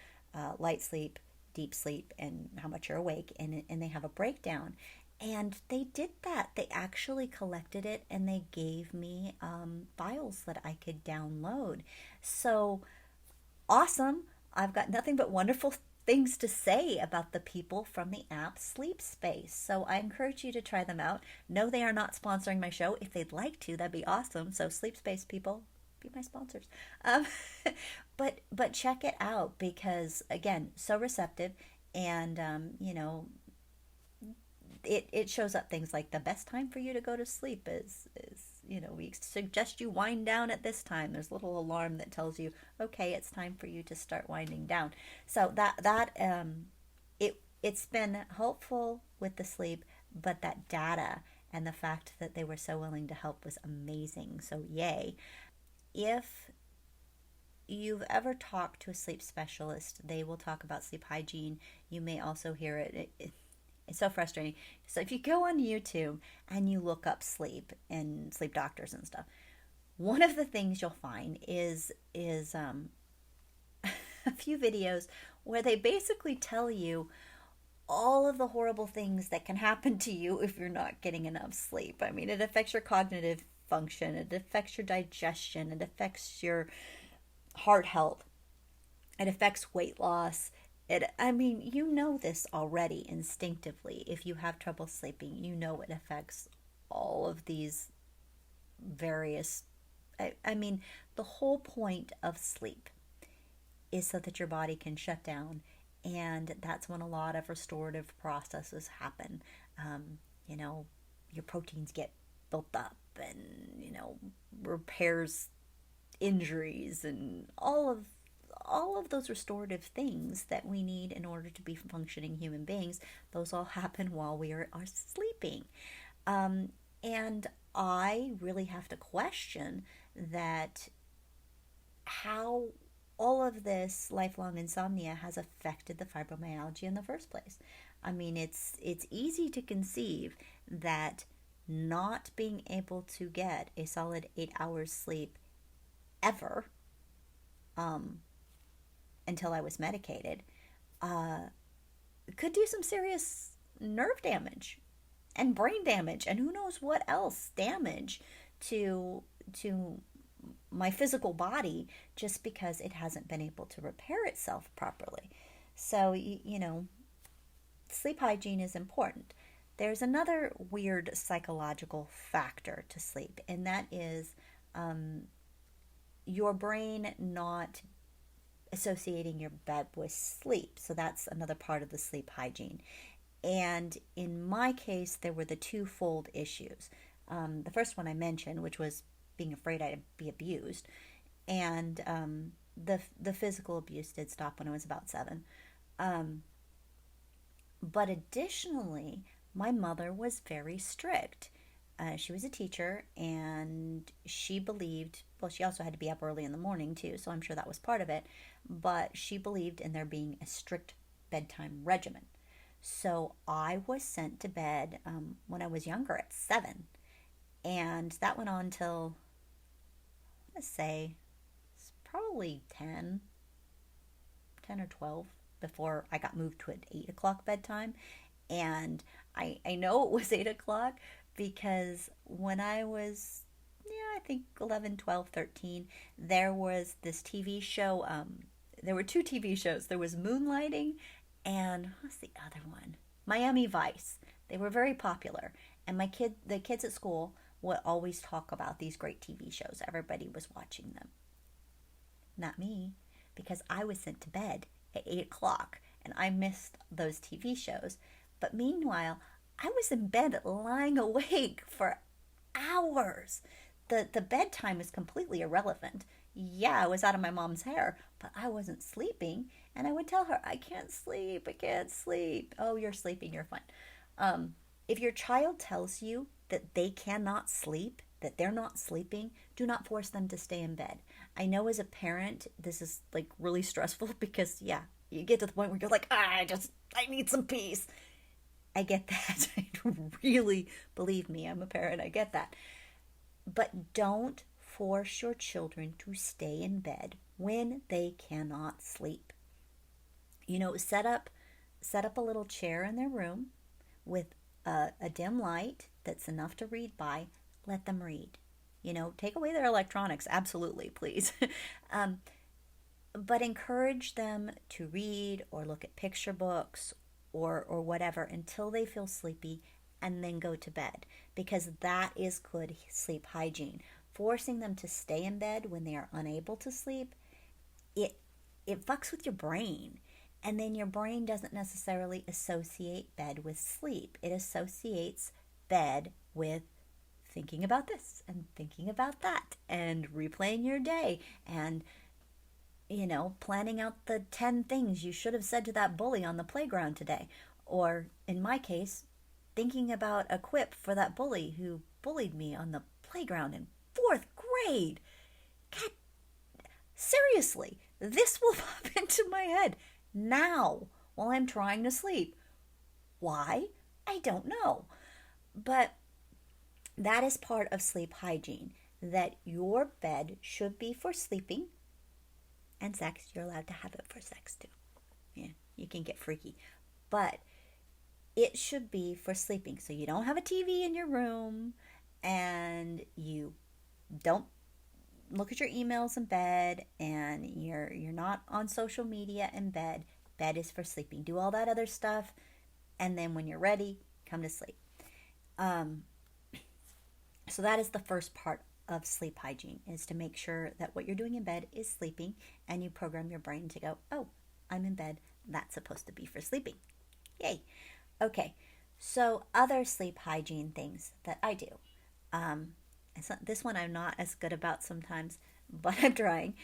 light sleep, deep sleep, and how much you're awake. And they have a breakdown. And they did that. They actually collected it and they gave me files that I could download. So awesome. I've got nothing but wonderful things to say about the people from the app Sleep Space. So I encourage you to try them out. No, they are not sponsoring my show. If they'd like to, that'd be awesome. So Sleep Space people, be my sponsors. But check it out because, again, so receptive. And, it shows up things like the best time for you to go to sleep is we suggest you wind down at this time. There's a little alarm that tells you, okay, it's time for you to start winding down. So it's been helpful with the sleep, but that data and the fact that they were so willing to help was amazing. So yay. If you've ever talked to a sleep specialist, they will talk about sleep hygiene. You may also hear it's so frustrating. So if you go on YouTube and you look up sleep and sleep doctors and stuff, one of the things you'll find is a few videos where they basically tell you all of the horrible things that can happen to you if you're not getting enough sleep. I mean, it affects your cognitive function, it affects your digestion, it affects your heart health, it affects weight loss. You know this already instinctively. If you have trouble sleeping, you know it affects all of these various. The whole point of sleep is so that your body can shut down, and that's when a lot of restorative processes happen. Your proteins get built up, and repairs injuries, and all of those restorative things that we need in order to be functioning human beings. Those all happen while we are sleeping. And I really have to question that how all of this lifelong insomnia has affected the fibromyalgia in the first place. I mean, it's easy to conceive that not being able to get a solid 8 hours sleep ever, until I was medicated, could do some serious nerve damage and brain damage and who knows what else damage to my physical body, just because it hasn't been able to repair itself properly. So, sleep hygiene is important. There's another weird psychological factor to sleep, and that is your brain not associating your bed with sleep. So that's another part of the sleep hygiene. And in my case, there were the twofold issues. The first one I mentioned, which was being afraid I'd be abused, and the physical abuse did stop when I was about 7. But additionally, my mother was very strict. She was a teacher, and she believed, well, she also had to be up early in the morning too, so I'm sure that was part of it, but she believed in there being a strict bedtime regimen. So I was sent to bed when I was younger at 7, and that went on till, I want to say, it's probably 10 or 12 before I got moved to an 8 o'clock bedtime. And I know it was 8 o'clock because when I was, I think 11, 12, 13, there was this TV show. There were 2 TV shows. There was Moonlighting and what's the other one? Miami Vice. They were very popular. And the kids at school would always talk about these great TV shows. Everybody was watching them. Not me. because I was sent to bed at 8 o'clock and I missed those TV shows. But meanwhile, I was in bed lying awake for hours. The bedtime is completely irrelevant. Yeah, I was out of my mom's hair, but I wasn't sleeping. And I would tell her, I can't sleep, I can't sleep. Oh, you're sleeping, you're fine. If your child tells you that they cannot sleep, that they're not sleeping, do not force them to stay in bed. I know as a parent, this is like really stressful because, yeah, you get to the point where you're like, I need some peace. I get that. Really, believe me, I'm a parent, I get that. But don't force your children to stay in bed when they cannot sleep. Set up a little chair in their room with a dim light that's enough to read by. Let them read. Take away their electronics, absolutely, please. But encourage them to read or look at picture books or whatever until they feel sleepy, and then go to bed, because that is good sleep hygiene. Forcing them to stay in bed when they are unable to sleep, it fucks with your brain. And then your brain doesn't necessarily associate bed with sleep. It associates bed with thinking about this and thinking about that and replaying your day and, planning out the 10 things you should have said to that bully on the playground today. Or in my case, thinking about a quip for that bully who bullied me on the playground in 4th grade. God, seriously, this will pop into my head now while I'm trying to sleep. Why? I don't know. But that is part of sleep hygiene, that your bed should be for sleeping, and sex, you're allowed to have it for sex too. Yeah, you can get freaky. But it should be for sleeping. So you don't have a TV in your room and you don't look at your emails in bed and you're not on social media in bed. Bed is for sleeping. Do all that other stuff, and then when you're ready, come to sleep. So that is the first part of sleep hygiene, is to make sure that what you're doing in bed is sleeping, and you program your brain to go, oh, I'm in bed. That's supposed to be for sleeping. Yay. Okay, so other sleep hygiene things that I do. This one I'm not as good about sometimes, but I'm trying.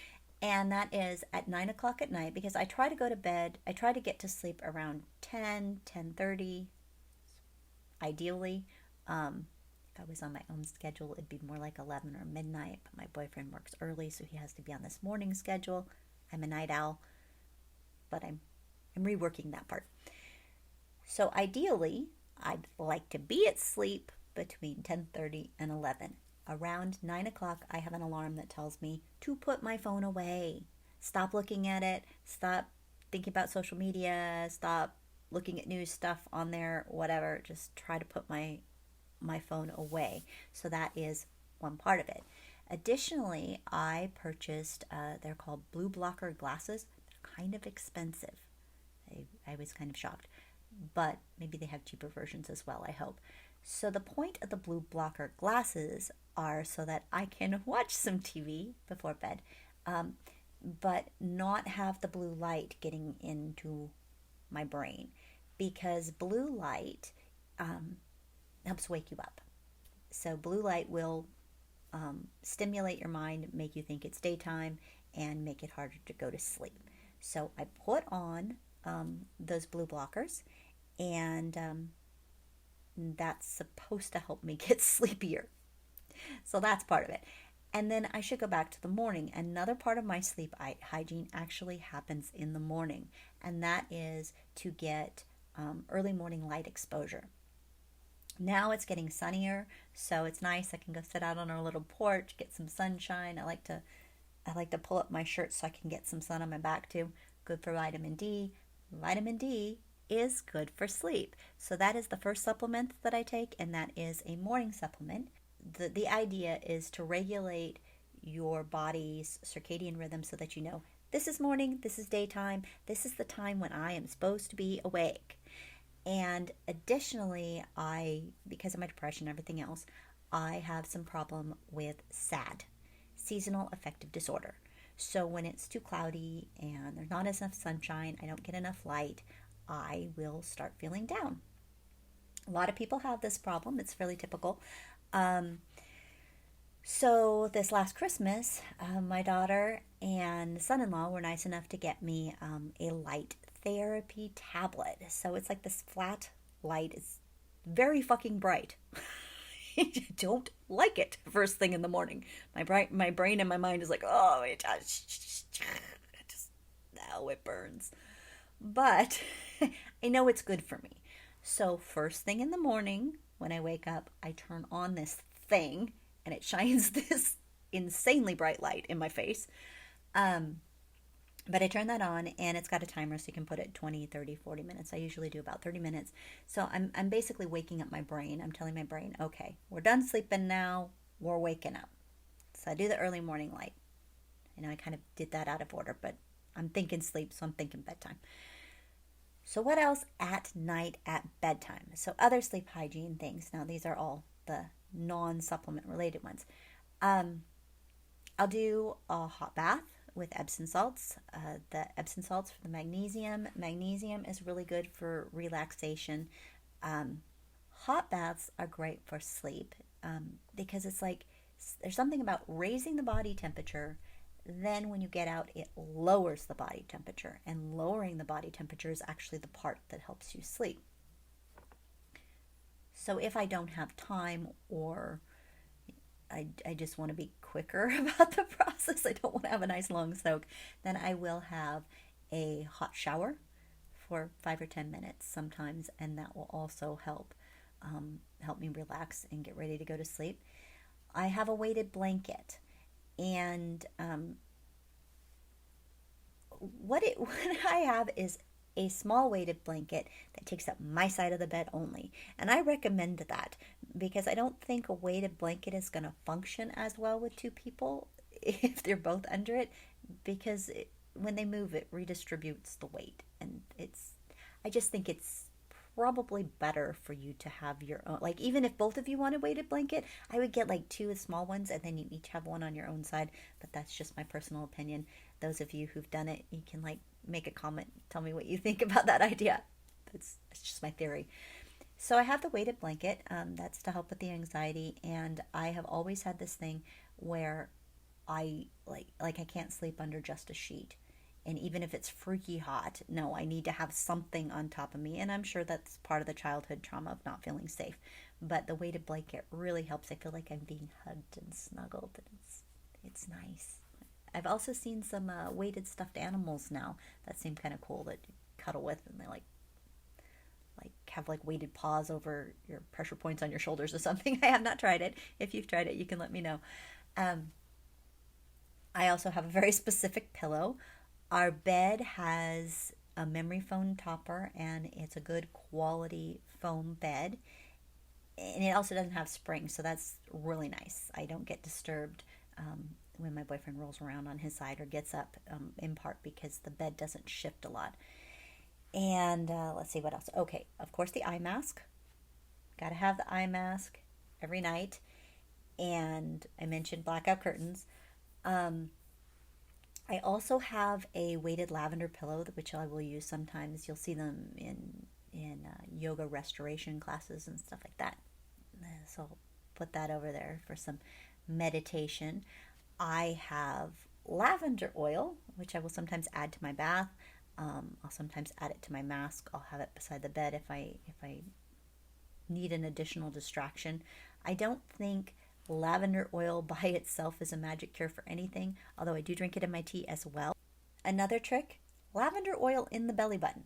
And that is at 9 o'clock at night, because I try to go to bed. I try to get to sleep around 10:30, ideally. If I was on my own schedule, it'd be more like 11 or midnight, but my boyfriend works early, so he has to be on this morning schedule. I'm a night owl, but I'm reworking that part. So ideally, I'd like to be at sleep between 10:30 and 11. Around 9 o'clock, I have an alarm that tells me to put my phone away. Stop looking at it. Stop thinking about social media. Stop looking at news stuff on there, whatever. Just try to put my phone away. So that is one part of it. Additionally, I purchased, they're called blue blocker glasses. They're kind of expensive. I was kind of shocked. But maybe they have cheaper versions as well, I hope. So the point of the blue blocker glasses are so that I can watch some TV before bed, but not have the blue light getting into my brain, because blue light helps wake you up. So blue light will stimulate your mind, make you think it's daytime, and make it harder to go to sleep. So I put on those blue blockers, and that's supposed to help me get sleepier. So that's part of it. And then I should go back to the morning. Another part of my sleep hygiene actually happens in the morning, and that is to get early morning light exposure. Now it's getting sunnier, so it's nice. I can go sit out on our little porch, get some sunshine. I like to pull up my shirt so I can get some sun on my back too. Good for vitamin D. Vitamin D is good for sleep. So that is the first supplement that I take, and that is a morning supplement. The idea is to regulate your body's circadian rhythm so that you know this is morning, this is daytime, this is the time when I am supposed to be awake. And additionally, because of my depression and everything else, I have some problem with SAD, seasonal affective disorder. So when it's too cloudy and there's not enough sunshine, I don't get enough light, I will start feeling down. A lot of people have this problem. It's fairly typical. So this last Christmas, my daughter and son-in-law were nice enough to get me a light therapy tablet. So it's like this flat light. It's very fucking bright. I don't like it first thing in the morning. My brain and my mind is like, oh, it burns. But I know it's good for me. So first thing in the morning when I wake up, I turn on this thing and it shines this insanely bright light in my face. But I turn that on and it's got a timer so you can put it 20, 30, 40 minutes. I usually do about 30 minutes. So I'm basically waking up my brain. I'm telling my brain, okay, we're done sleeping now. We're waking up. So I do the early morning light. I know I kind of did that out of order, but I'm thinking sleep, so I'm thinking bedtime. So what else at night at bedtime? So other sleep hygiene things. Now these are all the non-supplement related ones. I'll do a hot bath with Epsom salts. The Epsom salts for the magnesium. Magnesium is really good for relaxation. Hot baths are great for sleep because it's like there's something about raising the body temperature. Then when you get out, it lowers the body temperature, and lowering the body temperature is actually the part that helps you sleep. So if I don't have time, or I just want to be quicker about the process, I don't want to have a nice long soak, then I will have a hot shower for 5 or 10 minutes sometimes, and that will also help me relax and get ready to go to sleep. I have a weighted blanket. And what I have is a small weighted blanket that takes up my side of the bed only. And I recommend that because I don't think a weighted blanket is going to function as well with two people if they're both under it, because when they move, it redistributes the weight. And I just think it's probably better for you to have your own, like even if both of you want a weighted blanket, I would get like 2 small ones and then you each have one on your own side. But that's just my personal opinion. Those of you who've done it, you can like make a comment, tell me what you think about that idea. It's just my theory. So I have the weighted blanket. That's to help with the anxiety. And I have always had this thing where I like I can't sleep under just a sheet. And even if it's freaky hot, no, I need to have something on top of me. And I'm sure that's part of the childhood trauma of not feeling safe. But the weighted blanket really helps. I feel like I'm being hugged and snuggled. And it's nice. I've also seen some weighted stuffed animals now that seem kind of cool that you cuddle with, and they like have like weighted paws over your pressure points on your shoulders or something. I have not tried it. If you've tried it, you can let me know. I also have a very specific pillow. Our bed has a memory foam topper, and it's a good quality foam bed. And it also doesn't have springs, so that's really nice. I don't get disturbed when my boyfriend rolls around on his side or gets up, in part because the bed doesn't shift a lot. And let's see what else. Okay, of course the eye mask. Got to have the eye mask every night. And I mentioned blackout curtains. I also have a weighted lavender pillow, which I will use sometimes. You'll see them in yoga restoration classes and stuff like that. So I'll put that over there for some meditation. I have lavender oil, which I will sometimes add to my bath. I'll sometimes add it to my mask. I'll have it beside the bed if I need an additional distraction. I don't think lavender oil by itself is a magic cure for anything, although I do drink it in my tea as well. Another trick, lavender oil in the belly button.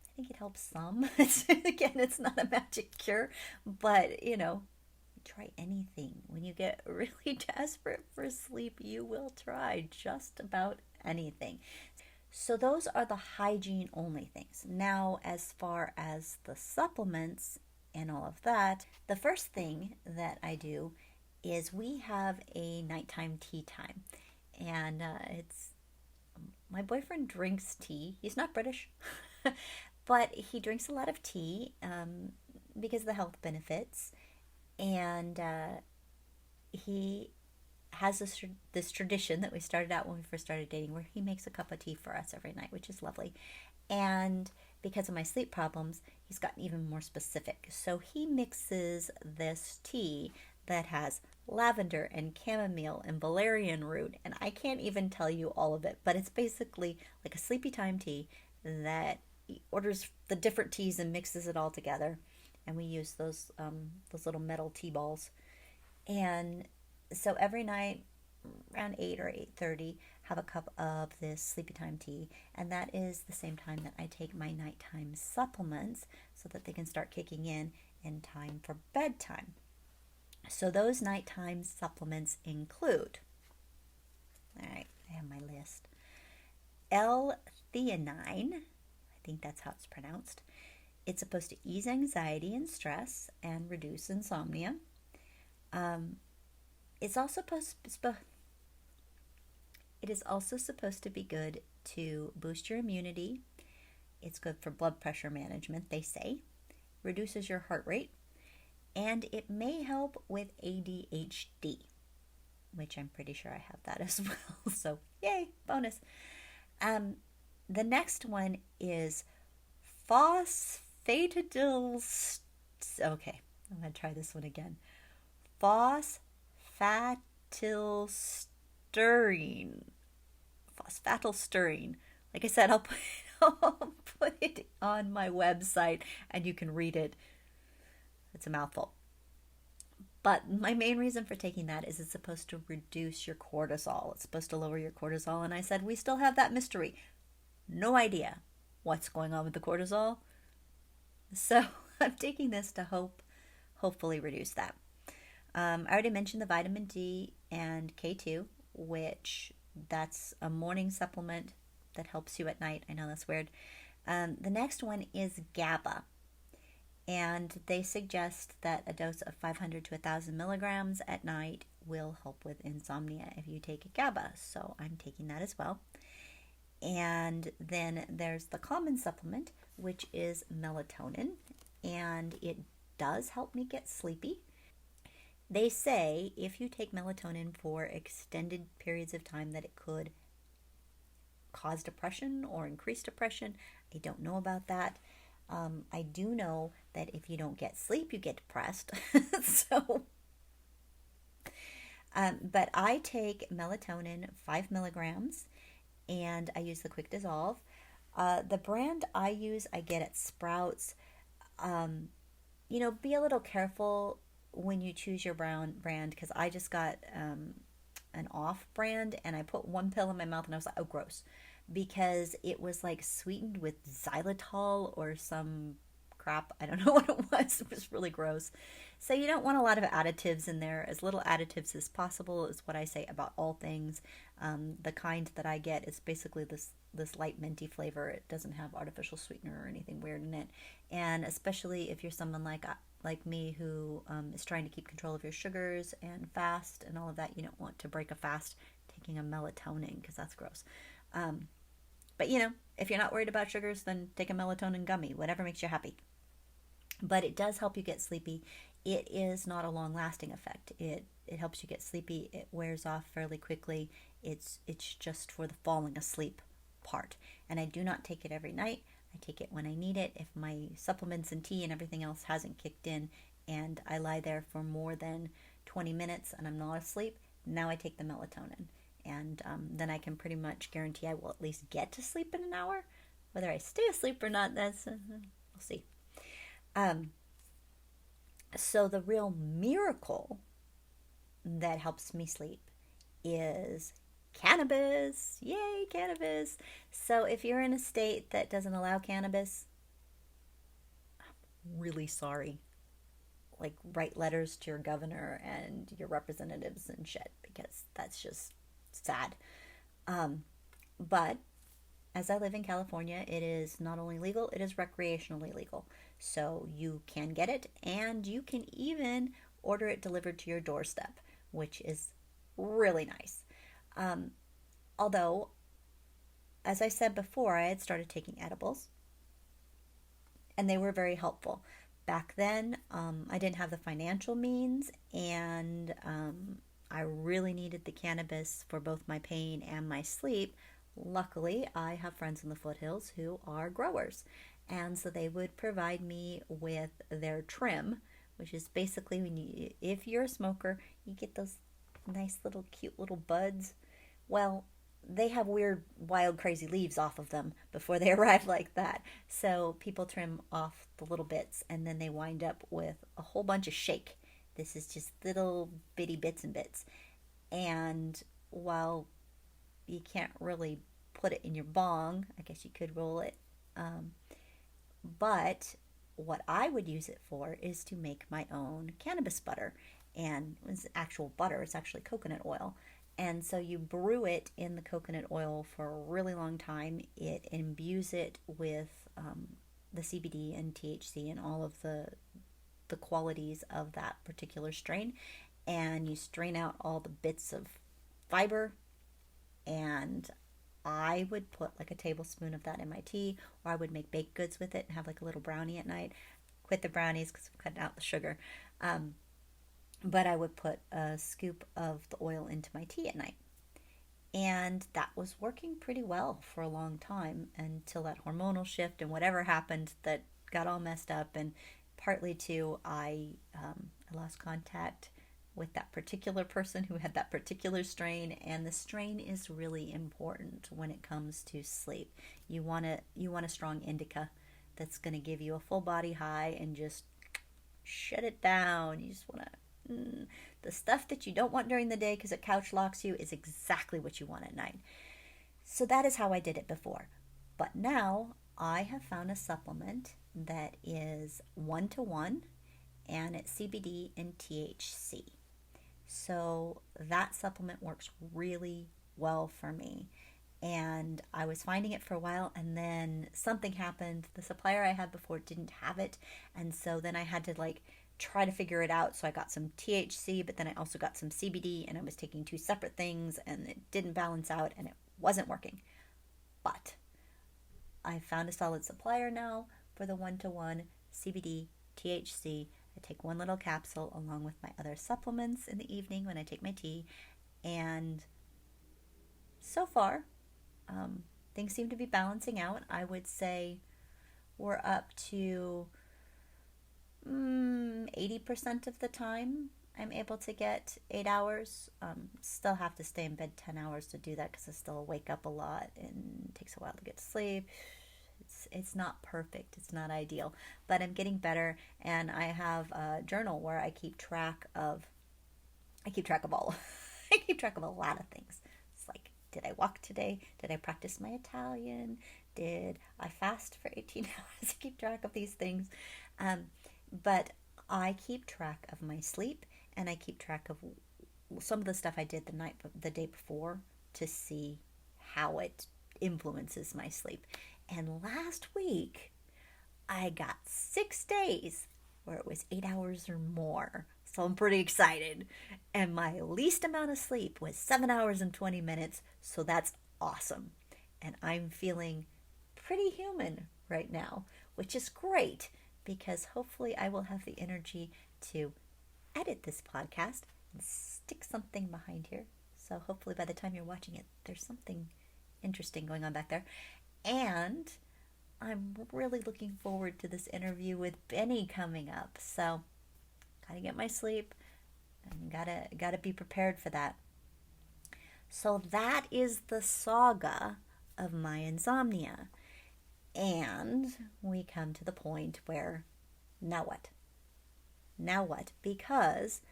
I think it helps some. Again, it's not a magic cure, but try anything. When you get really desperate for sleep, you will try just about anything. So those are the hygiene only things. Now, as far as the supplements and all of that, the first thing that I do is we have a nighttime tea time. And my boyfriend drinks tea. He's not British, but he drinks a lot of tea because of the health benefits. And he has this tradition that we started out when we first started dating, where he makes a cup of tea for us every night, which is lovely. And because of my sleep problems, he's gotten even more specific. So he mixes this tea that has lavender and chamomile and valerian root, and I can't even tell you all of it, but it's basically like a sleepy time tea that he orders the different teas and mixes it all together. And we use those little metal tea balls. And so every night around 8 or 8:30, have a cup of this sleepy time tea, and that is the same time that I take my nighttime supplements so that they can start kicking in time for bedtime. So those nighttime supplements include, all right, I have my list. L-Theanine, I think that's how it's pronounced. It's supposed to ease anxiety and stress and reduce insomnia. It's also it is also supposed to be good to boost your immunity. It's good for blood pressure management, they say. Reduces your heart rate. And it may help with ADHD, which I'm pretty sure I have that as well. So, yay, bonus. The next one is phosphatidylstearine. Okay, I'm going to try this one again. Phosphatidylstearine. Like I said, I'll put it on my website and you can read it. It's a mouthful. But my main reason for taking that is it's supposed to reduce your cortisol. It's supposed to lower your cortisol. And I said, we still have that mystery. No idea what's going on with the cortisol. So I'm taking this to hopefully reduce that. I already mentioned the vitamin D and K2, which that's a morning supplement that helps you at night. I know that's weird. The next one is Gaba. And they suggest that a dose of 500 to 1,000 milligrams at night will help with insomnia if you take Gaba. So I'm taking that as well. And then there's the common supplement, which is melatonin. And it does help me get sleepy. They say if you take melatonin for extended periods of time that it could cause depression or increase depression. I don't know about that. I do know that if you don't get sleep, you get depressed. But I take melatonin 5 milligrams, and I use the quick dissolve. The brand I use, I get at Sprouts. Be a little careful when you choose your brand, because I just got an off brand, and I put one pill in my mouth, and I was like, oh, gross. Because it was like sweetened with xylitol or some crap. I don't know what it was. It was really gross. So you don't want a lot of additives in there. As little additives as possible is what I say about all things. The kind that I get is basically this light minty flavor. It doesn't have artificial sweetener or anything weird in it. And especially if you're someone like me who is trying to keep control of your sugars and fast and all of that, you don't want to break a fast taking a melatonin, because that's gross. But if you're not worried about sugars, then take a melatonin gummy, whatever makes you happy. But it does help you get sleepy. It is not a long-lasting effect. It helps you get sleepy. It wears off fairly quickly. It's just for the falling asleep part. And I do not take it every night. I take it when I need it. If my supplements and tea and everything else hasn't kicked in and I lie there for more than 20 minutes and I'm not asleep, now I take the melatonin. And then I can pretty much guarantee I will at least get to sleep in an hour. Whether I stay asleep or not, that's we'll see. So the real miracle that helps me sleep is cannabis. Yay, cannabis. So if you're in a state that doesn't allow cannabis, I'm really sorry. Like, write letters to your governor and your representatives and shit, because that's just sad. But as I live in California, it is not only legal, it is recreationally legal. So you can get it, and you can even order it delivered to your doorstep, which is really nice. Although, as I said before, I had started taking edibles, and they were very helpful. Back then, I didn't have the financial means, and I really needed the cannabis for both my pain and my sleep. Luckily, I have friends in the foothills who are growers, and so they would provide me with their trim, which is basically if you're a smoker, you get those nice little cute little buds. Well, they have weird, wild, crazy leaves off of them before they arrive like that. So people trim off the little bits and then they wind up with a whole bunch of shake. This is just little bitty bits and bits. And while you can't really put it in your bong, I guess you could roll it. But what I would use it for is to make my own cannabis butter. And it's actual butter, it's actually coconut oil. And so you brew it in the coconut oil for a really long time. It imbues it with the CBD and THC and all of the qualities of that particular strain. And you strain out all the bits of fiber. And I would put like a tablespoon of that in my tea, or I would make baked goods with it and have like a little brownie at night. Quit the brownies because I'm cutting out the sugar. But I would put a scoop of the oil into my tea at night. And that was working pretty well for a long time until that hormonal shift and whatever happened that got all messed up. And partly too, I lost contact with that particular person who had that particular strain. And the strain is really important when it comes to sleep. You want a strong indica that's going to give you a full body high and just shut it down. You just want to the stuff that you don't want during the day because it couch locks you is exactly what you want at night. So that is how I did it before. But now I have found a supplement that is 1-to-1 and it's CBD and THC. So that supplement works really well for me. And I was finding it for a while and then something happened. The supplier I had before didn't have it. And so then I had to try to figure it out. So I got some THC, but then I also got some CBD, and I was taking two separate things and it didn't balance out and it wasn't working. But I found a solid supplier now for the 1-to-1 CBD, THC. I take one little capsule along with my other supplements in the evening when I take my tea. And so far, things seem to be balancing out. I would say we're up to 80% of the time I'm able to get 8 hours. Still have to stay in bed 10 hours to do that because I still wake up a lot and it takes a while to get to sleep. It's not perfect. It's not ideal, but I'm getting better. And I have a journal where I keep track of all. I keep track of a lot of things. It's like, did I walk today? Did I practice my Italian? Did I fast for 18 hours? I keep track of these things. But I keep track of my sleep, and I keep track of some of the stuff I did the day before to see how it influences my sleep. And last week, I got 6 days where it was 8 hours or more. So I'm pretty excited. And my least amount of sleep was 7 hours and 20 minutes. So that's awesome. And I'm feeling pretty human right now, which is great because hopefully I will have the energy to edit this podcast and stick something behind here. So hopefully by the time you're watching it, there's something interesting going on back there. And I'm really looking forward to this interview with Benny coming up. So gotta get my sleep and gotta be prepared for that. So that is the saga of my insomnia. And we come to the point where, now what? Now what? Because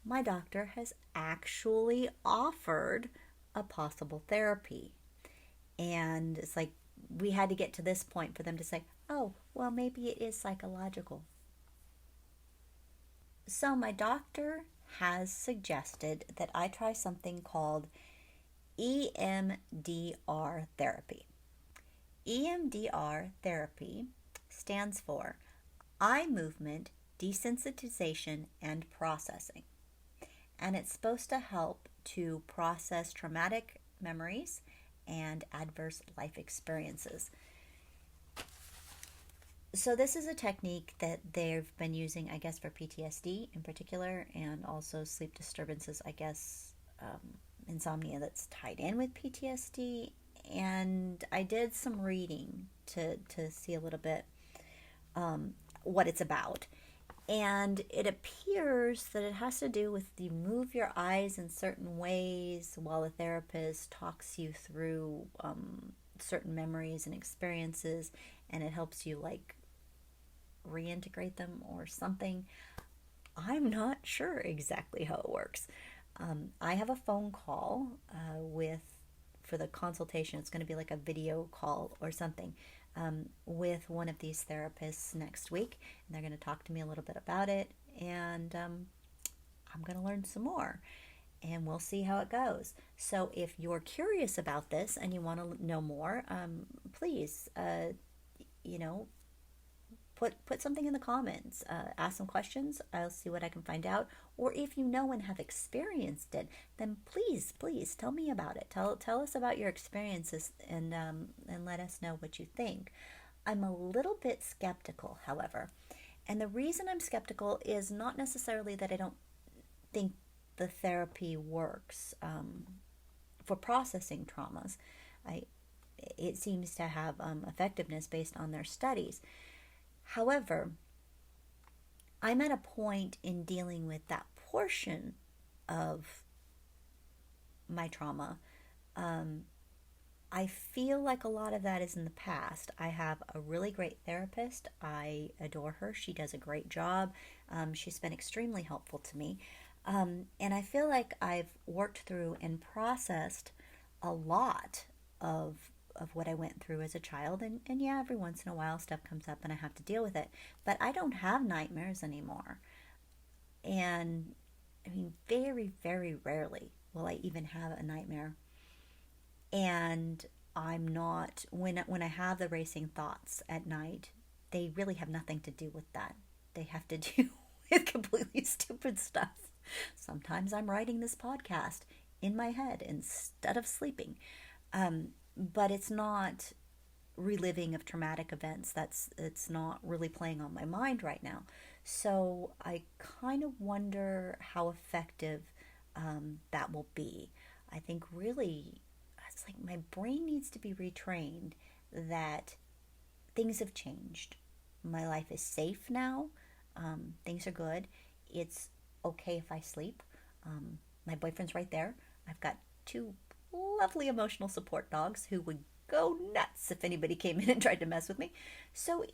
my doctor has actually offered a possible therapy. And it's like, we had to get to this point for them to say, oh, well, maybe it is psychological. So my doctor has suggested that I try something called EMDR therapy. EMDR therapy stands for eye movement desensitization and processing. And it's supposed to help to process traumatic memories and adverse life experiences. So this is a technique that they've been using, I guess, for PTSD in particular, and also sleep disturbances, I guess, insomnia that's tied in with PTSD. And I did some reading to see a little bit what it's about. And it appears that it has to do with you move your eyes in certain ways while a therapist talks you through certain memories and experiences, and it helps you like reintegrate them or something. I'm not sure exactly how it works. I have a phone call for the consultation. It's going to be like a video call or something with one of these therapists next week. And they're going to talk to me a little bit about it. And I'm going to learn some more. And we'll see how it goes. So if you're curious about this and you want to know more, please, put something in the comments. Ask some questions. I'll see what I can find out. Or if you know and have experienced it, then please tell me about it. Tell us about your experiences and let us know what you think. I'm a little bit skeptical, however. And the reason I'm skeptical is not necessarily that I don't think the therapy works for processing traumas. It seems to have effectiveness based on their studies. However, I'm at a point in dealing with that portion of my trauma. I feel like a lot of that is in the past. I have a really great therapist. I adore her. She does a great job. She's been extremely helpful to me. And I feel like I've worked through and processed a lot of what I went through as a child. And yeah, every once in a while stuff comes up and I have to deal with it. But I don't have nightmares anymore. And I mean, very, very rarely will I even have a nightmare. And I'm not, when I have the racing thoughts at night, they really have nothing to do with that. They have to do with completely stupid stuff. Sometimes I'm writing this podcast in my head instead of sleeping. But it's not reliving of traumatic events. It's not really playing on my mind right now. So I kind of wonder how effective that will be. I think really, it's like my brain needs to be retrained that things have changed. My life is safe now. Things are good. It's okay if I sleep. My boyfriend's right there. I've got 2 lovely emotional support dogs who would go nuts if anybody came in and tried to mess with me. So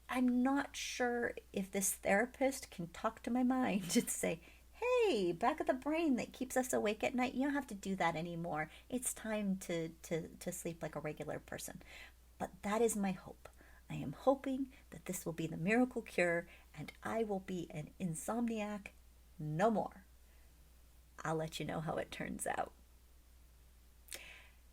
I'm not sure if this therapist can talk to my mind and say, hey, back of the brain that keeps us awake at night, you don't have to do that anymore. It's time to sleep like a regular person. But that is my hope. I am hoping that this will be the miracle cure and I will be an insomniac no more. I'll let you know how it turns out.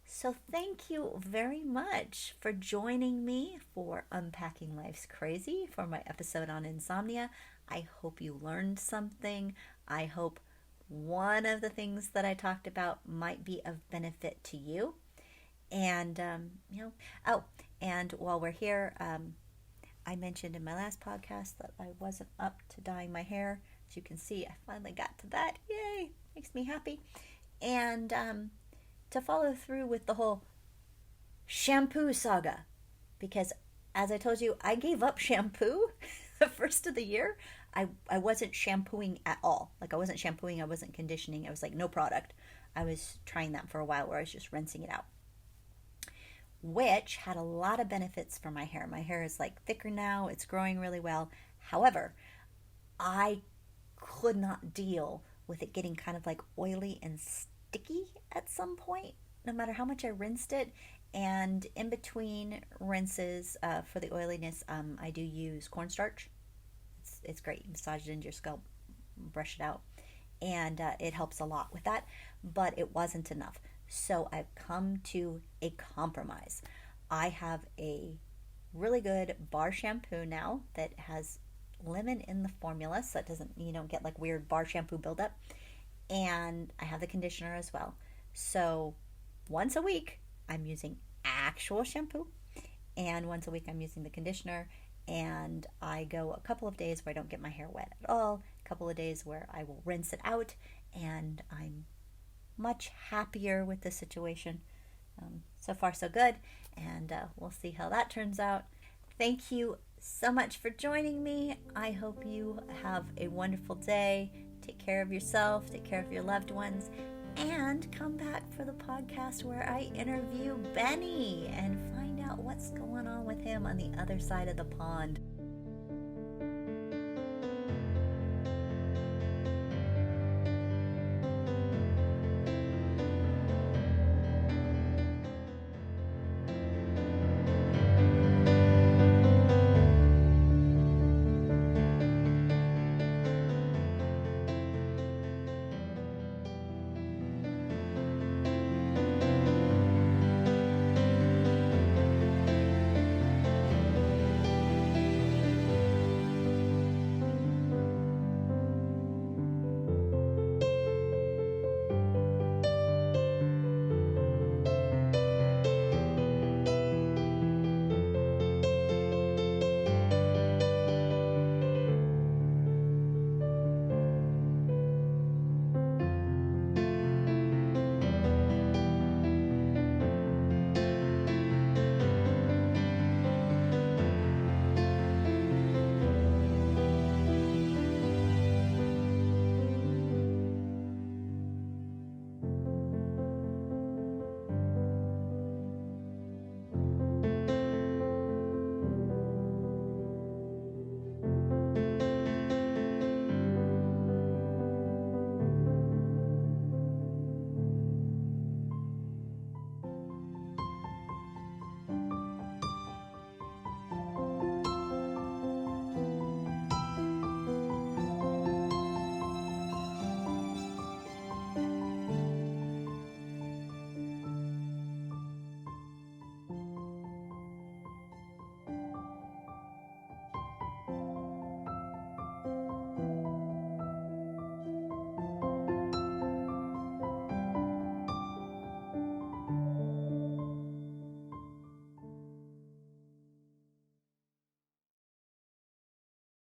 So thank you very much for joining me for Unpacking Life's Crazy for my episode on insomnia. I hope you learned something. I hope one of the things that I talked about might be of benefit to you. And, and while we're here, I mentioned in my last podcast that I wasn't up to dyeing my hair. As you can see, I finally got to that. Yay! Makes me happy. And to follow through with the whole shampoo saga, because as I told you, I gave up shampoo the first of the year. I wasn't shampooing at all. Like I wasn't shampooing, I wasn't conditioning. I was like, no product. I was trying that for a while where I was just rinsing it out, which had a lot of benefits for my hair. My hair is like thicker now. It's growing really well. However, I could not deal with it getting kind of like oily and sticky at some point, no matter how much I rinsed it. And in between rinses for the oiliness, I do use cornstarch. It's great. You massage it into your scalp, brush it out, and it helps a lot with that, but it wasn't enough. So I've come to a compromise. I have a really good bar shampoo now that has lemon in the formula, so it doesn't, get like weird bar shampoo buildup. And I have the conditioner as well. So once a week, I'm using actual shampoo, and once a week I'm using the conditioner. And I go a couple of days where I don't get my hair wet at all, a couple of days where I will rinse it out, and I'm much happier with the situation. So far so good, and we'll see how that turns out. Thank you so much for joining me. I hope you have a wonderful day. Take care of yourself, take care of your loved ones, and come back for the podcast where I interview Benny and find out what's going on with him on the other side of the pond.